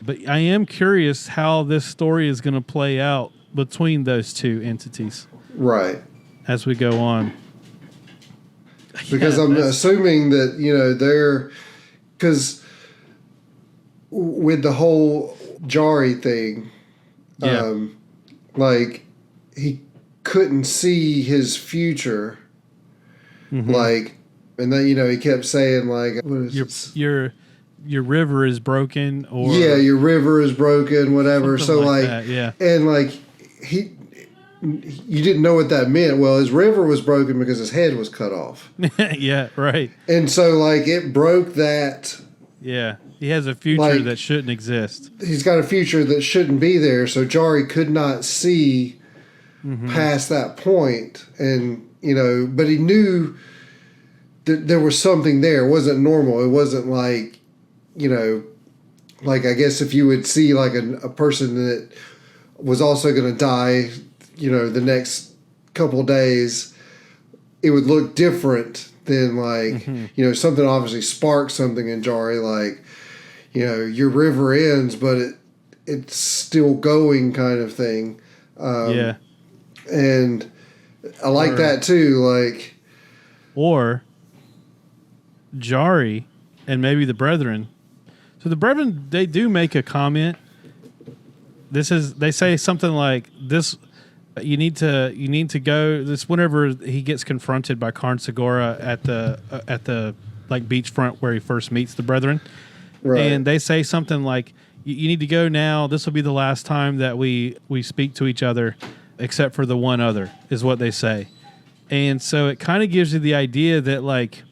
But I am curious how this story is going to play out between those two entities. Right. As we go on. Because I'm assuming that, you know, because with the whole Jari thing, like he couldn't see his future, like, and then, you know, he kept saying like, your river is broken, or your river is broken, whatever. So like that, and like you didn't know what that meant. Well, his river was broken because his head was cut off. Yeah, right. And so like it broke that. Yeah, he has a future that shouldn't exist. He's got a future that shouldn't be there. So Jari could not see past that point, and you know, but he knew that there was something there. It wasn't normal. It wasn't like, you know, like I guess if you would see like a person that was also going to die, you know, the next couple of days, it would look different than like, you know, something obviously sparked something in Jari, like, you know, your river ends, but it's still going kind of thing. And I like that too. Like, or Jari and maybe the Brethren. So the Brethren, they do make a comment. They say something like this. You need to go. This whenever he gets confronted by Karn Segura at the like beachfront where he first meets the Brethren, and they say something like, "You need to go now. This will be the last time that we speak to each other, except for the one other," is what they say. And so it kind of gives you the idea that like,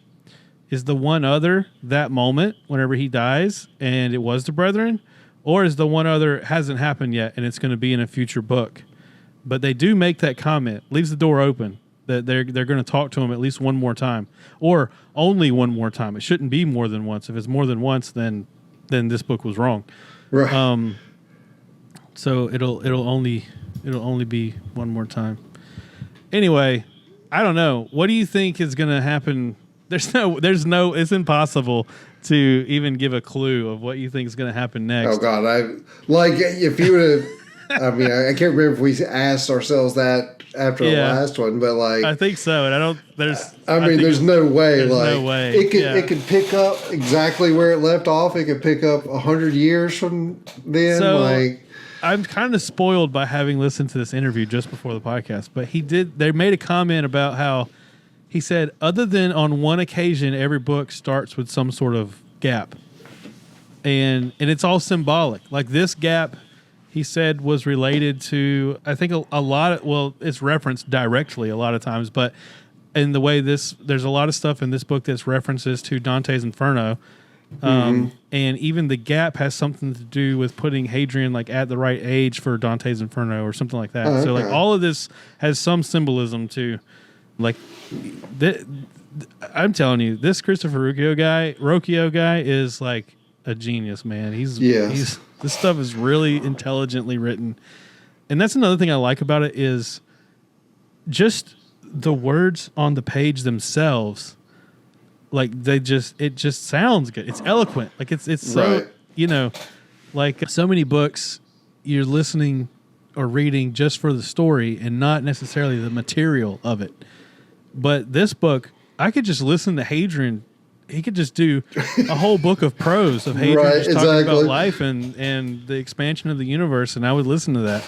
is the one other that moment whenever he dies and it was the Brethren, or is the one other hasn't happened yet and it's going to be in a future book? But they do make that comment, leaves the door open, that they're going to talk to him at least one more time, or only one more time. It shouldn't be more than once. If it's more than once, then this book was wrong. Right. So it'll only be one more time. Anyway, I don't know. What do you think is going to happen? There's no. It's impossible to even give a clue of what you think is going to happen next. Oh God, if you would have. I mean, I can't remember if we asked ourselves that after the last one, but like I think so, and I don't. There's no way. There's like no way. It could pick up exactly where it left off. It could pick up 100 years from then. So, like I'm kind of spoiled by having listened to this interview just before the podcast, but they made a comment about how he said, other than on one occasion, every book starts with some sort of gap, and it's all symbolic. Like this gap, he said, was related to, I think, a lot of, well, it's referenced directly a lot of times, but in the way there's a lot of stuff in this book that's references to Dante's Inferno. And even the gap has something to do with putting Hadrian like at the right age for Dante's Inferno or something like that. Okay. So like all of this has some symbolism to, like, I'm telling you, this Christopher Ruocchio guy is like a genius, man. He's this stuff is really intelligently written. And that's another thing I like about it is just the words on the page themselves. Like it just sounds good. It's eloquent. Like it's so, you know, like so many books you're listening or reading just for the story and not necessarily the material of it. But this book, I could just listen to Hadrian just do a whole book of prose of Hadrian just talking about life and the expansion of the universe, and I would listen to that.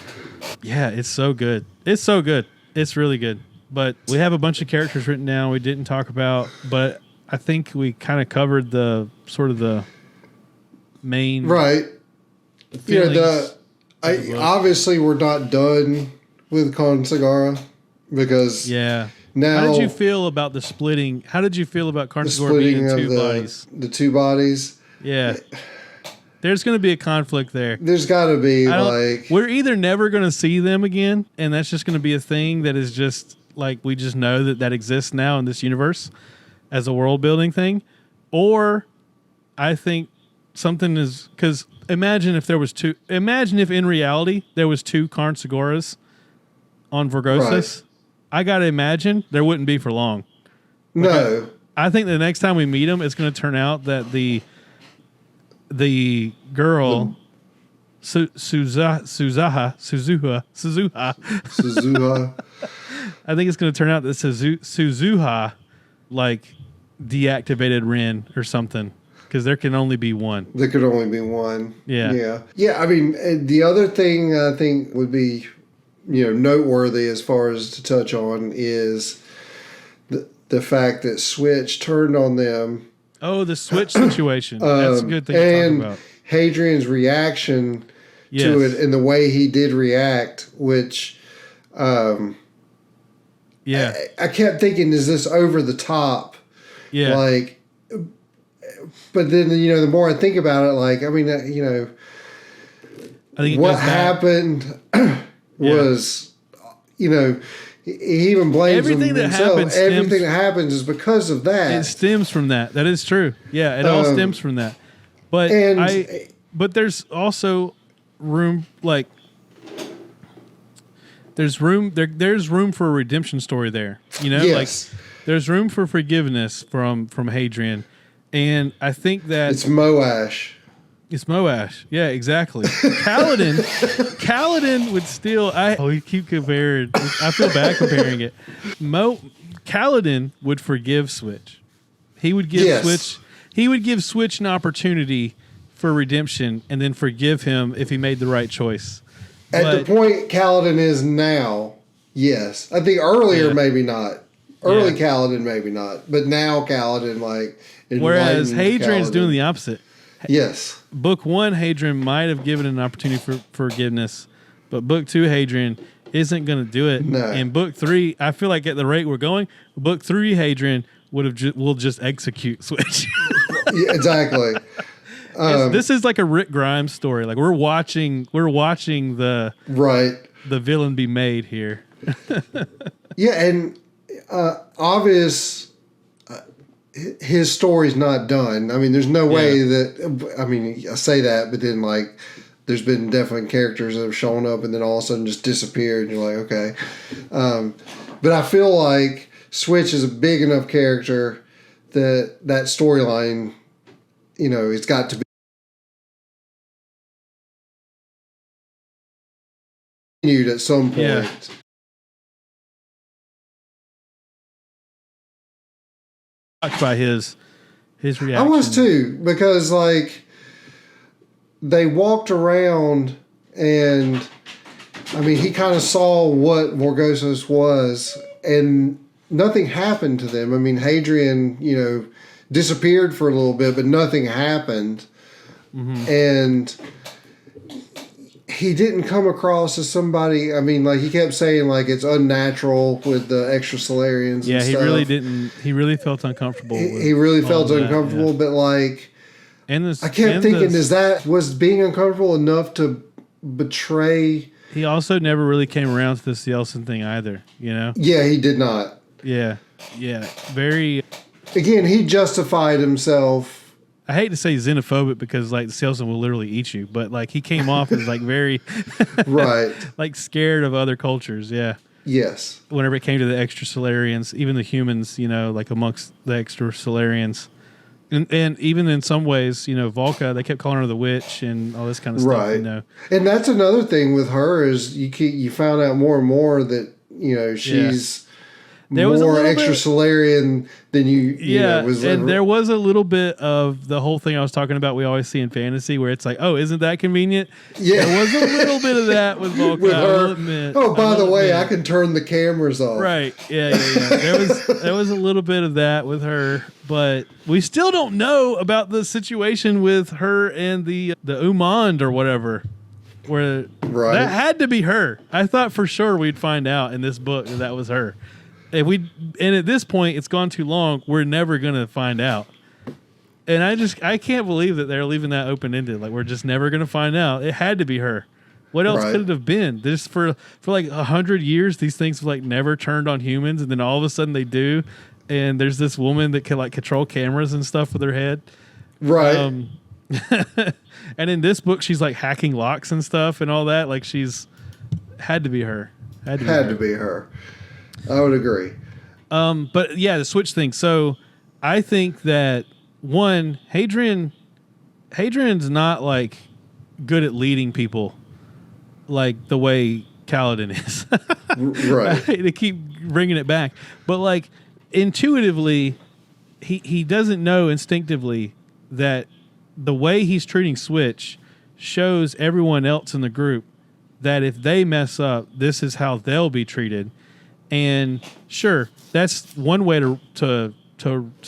Yeah, it's so good. It's so good. It's really good. But we have a bunch of characters written down we didn't talk about, but I think we kind of covered the sort of the main obviously we're not done with Consagara because now how did you feel about the splitting? How did you feel about Consagara being in two bodies? The two bodies. Yeah. There's going to be a conflict there. There's got to be we're either never going to see them again, and that's just going to be a thing that is just like we just know that exists now in this universe as a world building thing, or I think something is because imagine if in reality there was two Carnsagaras on Vorgosis. Right. I gotta imagine there wouldn't be for long. No, I think the next time we meet them, it's going to turn out that the girl Suzuha. I think it's going to turn out that Suzuha like deactivated Ren or something because there can only be one. There could only be one. Yeah. I mean, the other thing I think would be noteworthy as far as to touch on is the fact that Switch turned on them. Oh, the Switch situation. That's a good thing to talk about. Hadrian's reaction to it and the way he did react, which I kept thinking, is this over the top? Yeah. Like, but then, the more I think about it, like, I mean, I think what happened was, he even blames everything that happens. Everything that happens is because of that. It stems from that. That is true. Yeah, it all stems from that. But but there's also room, like there's room for a redemption story there. Like there's room for forgiveness from Hadrian, and I think that it's Moash. It's Moash. Yeah, exactly. Kaladin would still. We keep comparing. I feel bad comparing it. Kaladin would forgive Switch. He would give Switch. He would give Switch an opportunity for redemption, and then forgive him if he made the right choice. At the point Kaladin is now, yes. I think earlier maybe not. Early Kaladin maybe not, but now Kaladin whereas Hadrian's doing the opposite. Yes. Book 1, Hadrian might have given an opportunity for forgiveness, but Book 2, Hadrian isn't going to do it. No. And Book 3, I feel like at the rate we're going, Book 3, Hadrian will just execute Switch. Yeah, exactly. This is like a Rick Grimes story. Like we're watching the villain be made here. And obvious. His story's not done. I mean, there's no way that. I mean, I say that, but then there's been definitely characters that have shown up and then all of a sudden just disappeared. And you're like, okay, but I feel like Switch is a big enough character that storyline, it's got to be continued at some point. Yeah. By his reaction. I was too, because they walked around and I mean he kind of saw what Vorgosis was and nothing happened to them. I mean Hadrian, disappeared for a little bit, but nothing happened. Mm-hmm. And he didn't come across as somebody. I mean, he kept saying it's unnatural with the extra Solarians. Yeah, and he stuff. really didn't. He really felt uncomfortable. He really felt uncomfortable, but I kept thinking, was being uncomfortable enough to betray? He also never really came around to this Yeltsin thing either. Yeah, he did not. Yeah, very. Again, he justified himself. I hate to say xenophobic because the salesman will literally eat you, but he came off as very right, scared of other cultures. Yeah. Yes. Whenever it came to the extra Solarians, even the humans, amongst the extra Solarians, and even in some ways, Volca, they kept calling her the witch and all this kind of stuff. Right. And that's another thing with her is you found out more and more that she's more extrasolarian than you know, was and there was a little bit of the whole thing I was talking about. We always see in fantasy where it's like, oh, isn't that convenient? Yeah, there was a little bit of that with Vulcan. With her. By the way, I can turn the cameras off. Right? Yeah. There was a little bit of that with her, but we still don't know about the situation with her and the Umand or whatever. Where that had to be her. I thought for sure we'd find out in this book that was her. And at this point, it's gone too long. We're never gonna find out. And I can't believe that they're leaving that open ended. Like, we're just never gonna find out. It had to be her. What else could it have been? This for like 100 years, these things have like never turned on humans, and then all of a sudden they do. And there's this woman that can like control cameras and stuff with her head. Right. And in this book, she's like hacking locks and stuff and all that. Like, had to be her. Had to be her. I would agree. But yeah, the switch thing. So I think that Hadrian's not like good at leading people like the way Kaladin is. Right. They keep bringing it back. But like intuitively, he doesn't know instinctively that the way he's treating Switch shows everyone else in the group that if they mess up, this is how they'll be treated. And sure, that's one way to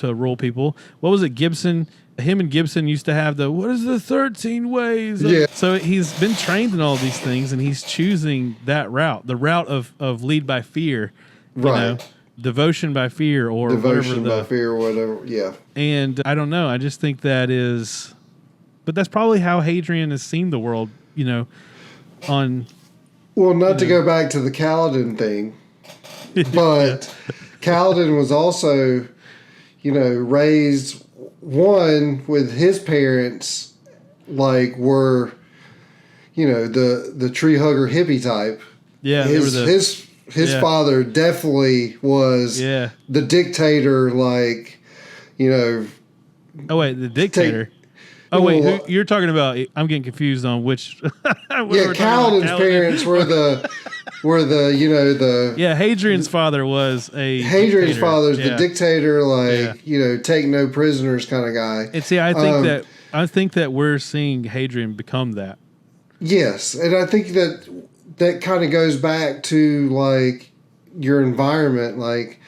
rule people. What was it, Gibson? Him and Gibson used to have what is the 13 ways? Yeah. So he's been trained in all these things, and he's choosing that route, the route of lead by fear, you know, devotion by fear, or devotion by fear, whatever. Yeah. And I don't know. I just think that is, but that's probably how Hadrian has seen the world, you know, Not to go back to the Kaladin thing, but Kaladin was also, you know, raised with his parents, like were, you know, the tree hugger hippie type. Yeah. His father definitely was the dictator, like, you know. Oh, wait, the dictator. Who you're talking about? I'm getting confused on which. Kaladin's parents were the Hadrian's father was Hadrian's father's the dictator, like you know, take no prisoners kind of guy. And see, I think that we're seeing Hadrian become that. Yes, and I think that kind of goes back to like your environment, like,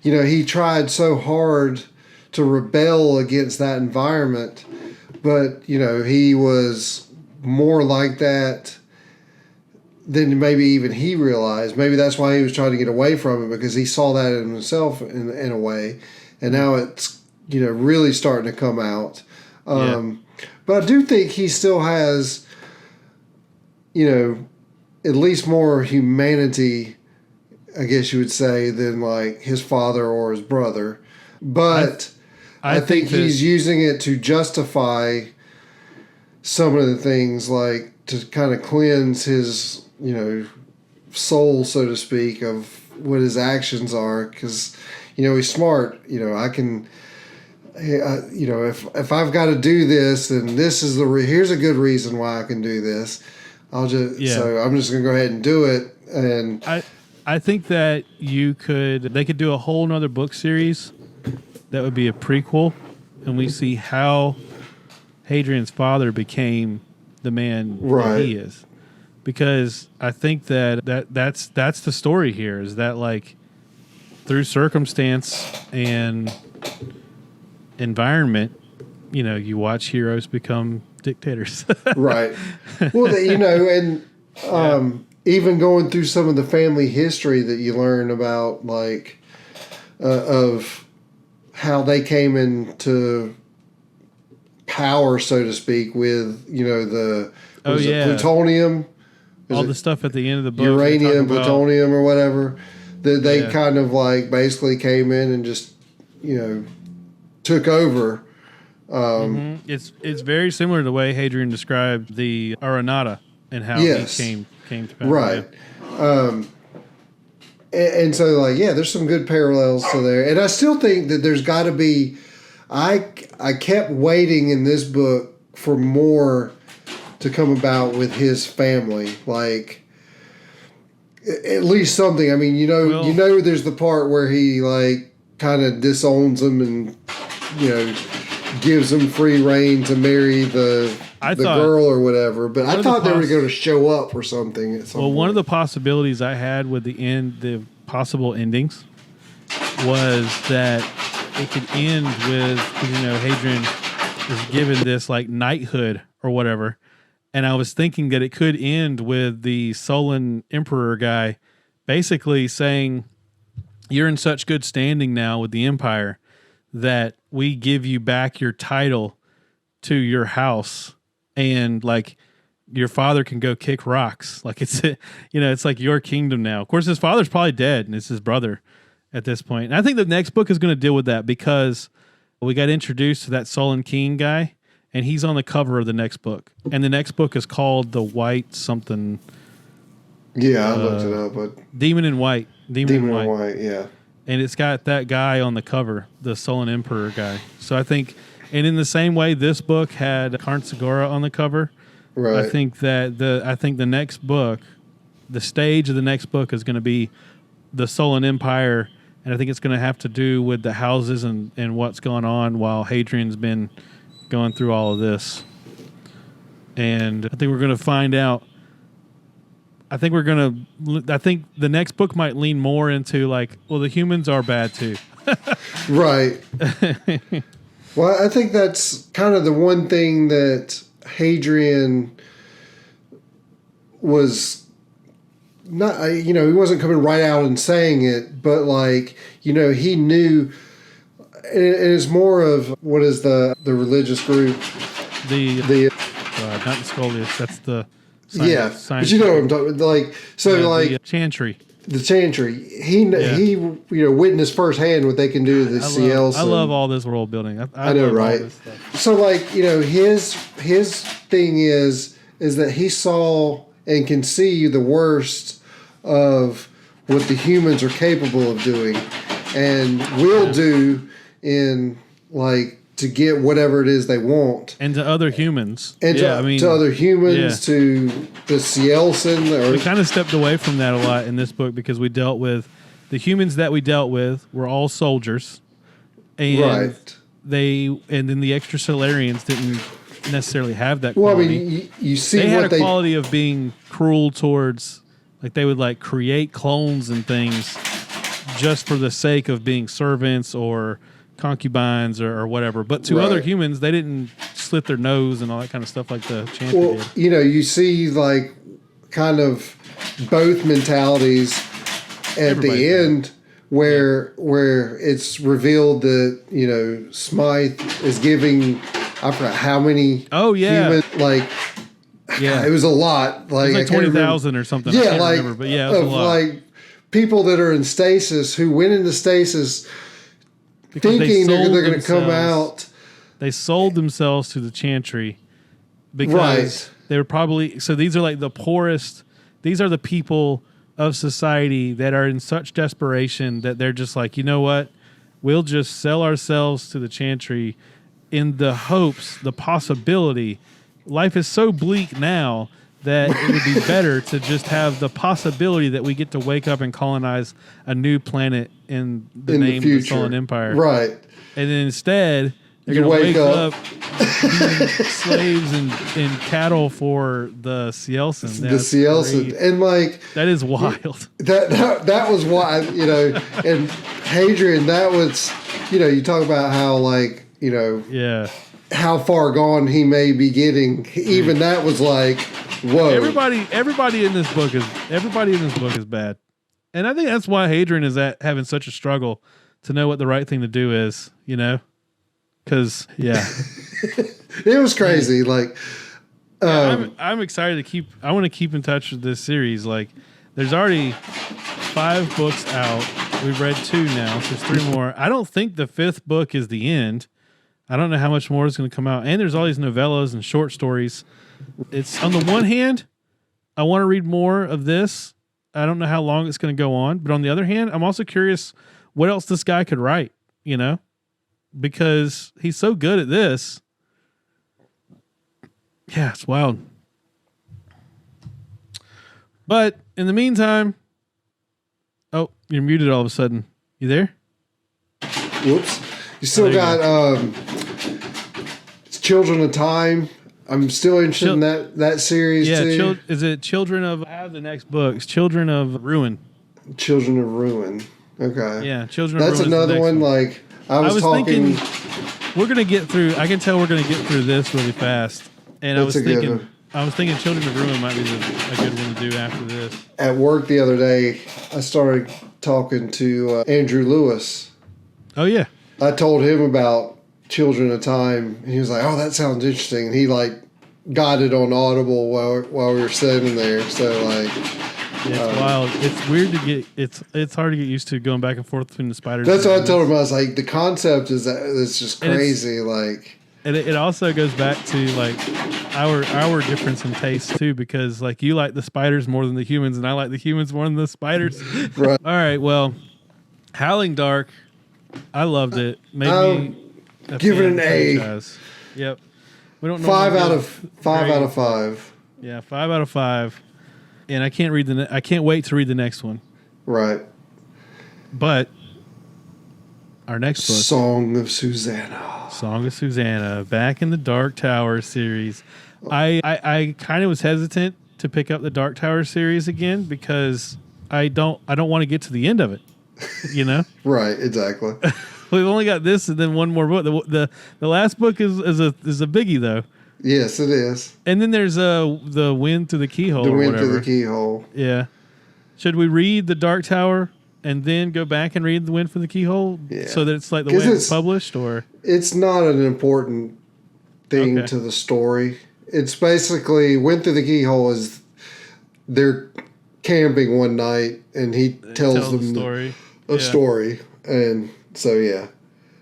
you know, he tried so hard to rebel against that environment. But, you know, he was more like that than maybe even he realized. Maybe that's why he was trying to get away from it, because he saw that in himself in a way. And now it's, you know, really starting to come out. But I do think he still has, you know, at least more humanity, I guess you would say, than like his father or his brother. But I think he's using it to justify some of the things, like to kind of cleanse his, you know, soul, so to speak, of what his actions are. Because, you know, he's smart. You know, you know, if I've got to do this, then this is here's a good reason why I can do this. So I'm just going to go ahead and do it. And I think that they could do a whole nother book series that would be a prequel, and we see how Hadrian's father became the man that he is. Because I think that's the story here, is that like through circumstance and environment, you know, you watch heroes become dictators. Right. Well, you know, and even going through some of the family history that you learn about, like of how they came into power, so to speak, with, you know, the plutonium, all the stuff at the end of the book, uranium, plutonium, or whatever. They kind of like basically came in and just, you know, took over. It's very similar to the way Hadrian described the Aranata and how he came to power. Right. And so, like, there's some good parallels to there. And I still think that there's got to be... I kept waiting in this book for more to come about with his family. Like, at least something. I mean, you know, there's the part where he like kind of disowns them and gives them free reign to marry the girl or whatever. But I thought they were going to show up or something at some point. One of the possibilities I had with the possible endings was that it could end with, Hadrian is given this like knighthood or whatever. And I was thinking that it could end with the Sullan emperor guy basically saying, you're in such good standing now with the empire that we give you back your title to your house, and like your father can go kick rocks. Like it's like your kingdom now. Of course, his father's probably dead and it's his brother at this point. And I think the next book is going to deal with that because we got introduced to that Sullan king guy, and he's on the cover of the next book. And the next book is called The White something. Yeah, I looked it up. But Demon in White. Demon in White, yeah. And it's got that guy on the cover, the Sullan Emperor guy. So I think, and in the same way this book had Karn Segura on the cover, right. I think the next book, the stage of the next book is going to be the Sullan Empire, and I think it's going to have to do with the houses and what's going on while Hadrian's been going through all of this. And I think we're going to find out. I think the next book might lean more into like, well, the humans are bad too. Right. Well, I think that's kind of the one thing that Hadrian was not, he wasn't coming right out and saying it, but like, he knew, and it's more of what is the religious group? Not the Scholiast, that's the science, but you know what I'm talking about. Like, so the Chantry. The Chantry. He witnessed firsthand what they can do to the CLs. I love all this world building. I know, right? So like, his thing is that he saw and can see the worst of what the humans are capable of doing and will do in like to get whatever it is they want. And to other humans. And to other humans, to the Cielson. We kind of stepped away from that a lot in this book because we dealt with the humans that we dealt with were all soldiers. And right. And then the extrasolarians didn't necessarily have that quality. Well, I mean, you see they had a quality of being cruel towards, like they would like create clones and things just for the sake of being servants or concubines or whatever. But to other humans, they didn't slit their nose and all that kind of stuff like the Chantry did. You see like kind of both mentalities at the end where it's revealed that, Smythe is giving, I forgot how many human, like, it was a lot. Like, it was like 20,000 or something. Yeah, I can't like, remember, but yeah, it was a lot. Like people that are in stasis who went into stasis because thinking they're going to come out. They sold themselves to the Chantry because they were probably, so these are like the poorest, these are the people of society that are in such desperation that they're just like, you know what, we'll just sell ourselves to the Chantry in the hopes, the possibility. Life is so bleak now that it would be better to just have the possibility that we get to wake up and colonize a new planet in the name of the Sullan Empire. Right. And then instead, they're going to wake up being slaves and cattle for the Cielson. The Cielson. And like... That is wild. That was why, and Hadrian, that was, you talk about how like, how far gone he may be getting. Even that was like, whoa. Everybody in this book is bad. And I think that's why Hadrian is having such a struggle to know what the right thing to do is, because it was crazy. Like, I'm excited I want to keep in touch with this series. Like, there's already 5 books out. We've read 2 now, so there's 3 more. I don't think the 5th book is the end. I don't know how much more is going to come out. And there's all these novellas and short stories. It's, on the one hand, I want to read more of this. I don't know how long it's going to go on. But on the other hand, I'm also curious what else this guy could write, because he's so good at this. Yeah, it's wild. But in the meantime, Oh, you're muted all of a sudden. You there? Whoops. You still got it's Children of Time. I'm still interested in that series too. Is it Children of... I have the next books. Children of Ruin. Children of Ruin. Okay. Yeah, Children of Ruin. That's another one. Like, I was talking... thinking we're going to get through... I can tell we're going to get through this really fast. And I was thinking Children of Ruin might be a good one to do after this. At work the other day, I started talking to Andrew Lewis. Oh, yeah. I told him about Children of Time, and he was like, "Oh, that sounds interesting." And he got it on Audible while we were sitting there. So it's wild. It's weird to get. It's hard to get used to going back and forth between the spiders. That's what I told him. I was like, the concept is that it's just crazy. And it also goes back to our difference in taste too, because you like the spiders more than the humans, and I like the humans more than the spiders. Right. All right. Well, Howling Dark, I loved it. Give it an A. Franchise. Yep. We don't know. 5 out of 5. Yeah, 5 out of 5. And I can't read I can't wait to read the next one. Right. But our next book, Song of Susanna, back in the Dark Tower series. I kind of was hesitant to pick up the Dark Tower series again because I don't want to get to the end of it. You know? Right, exactly. We've only got this and then one more book. The last book is a biggie though. Yes, it is. And then there's the Wind Through the Keyhole. The Wind Through the Keyhole. Yeah. Should we read the Dark Tower and then go back and read the Wind Through the Keyhole? Yeah. So that it's like the way it's published, or it's not an important thing to the story. It's basically Wind Through the Keyhole is they're camping one night and he tells them a story. And so, yeah.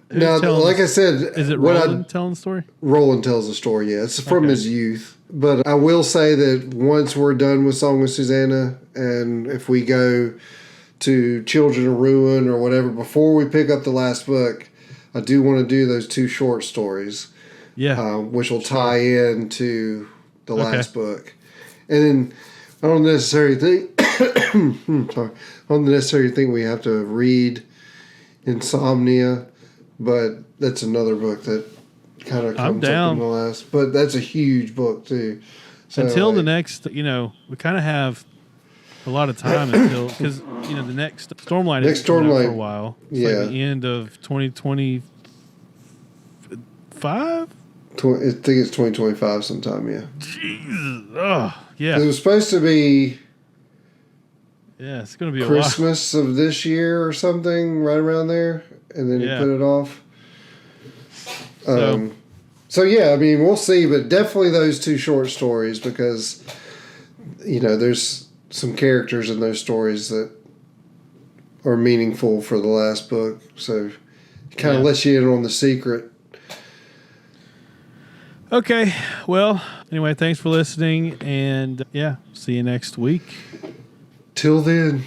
Now, like I said... Is it Roland telling the story? Roland tells the story, yeah. It's from his youth. But I will say that once we're done with Song of Susanna, and if we go to Children of Ruin or whatever, before we pick up the last book, I do want to do those 2 short stories. Yeah. Which will tie in to the last book. And then I don't necessarily think... I don't necessarily think we have to read Insomnia, but that's another book that kind of comes up in the last. But that's a huge book too. So until the next, we kind of have a lot of time until because the next Stormlight is coming out for a while. It's like the end of 2025. I think it's 2025 sometime. Yeah. Jesus. Oh yeah. It was supposed to be. Yeah, it's going to be Christmas a while. of this year or something, right around there, and then you put it off. So yeah, I mean, we'll see, but definitely those 2 short stories because, there's some characters in those stories that are meaningful for the last book. So it kind of lets you in on the secret. Okay, well, anyway, thanks for listening, and see you next week. Till then.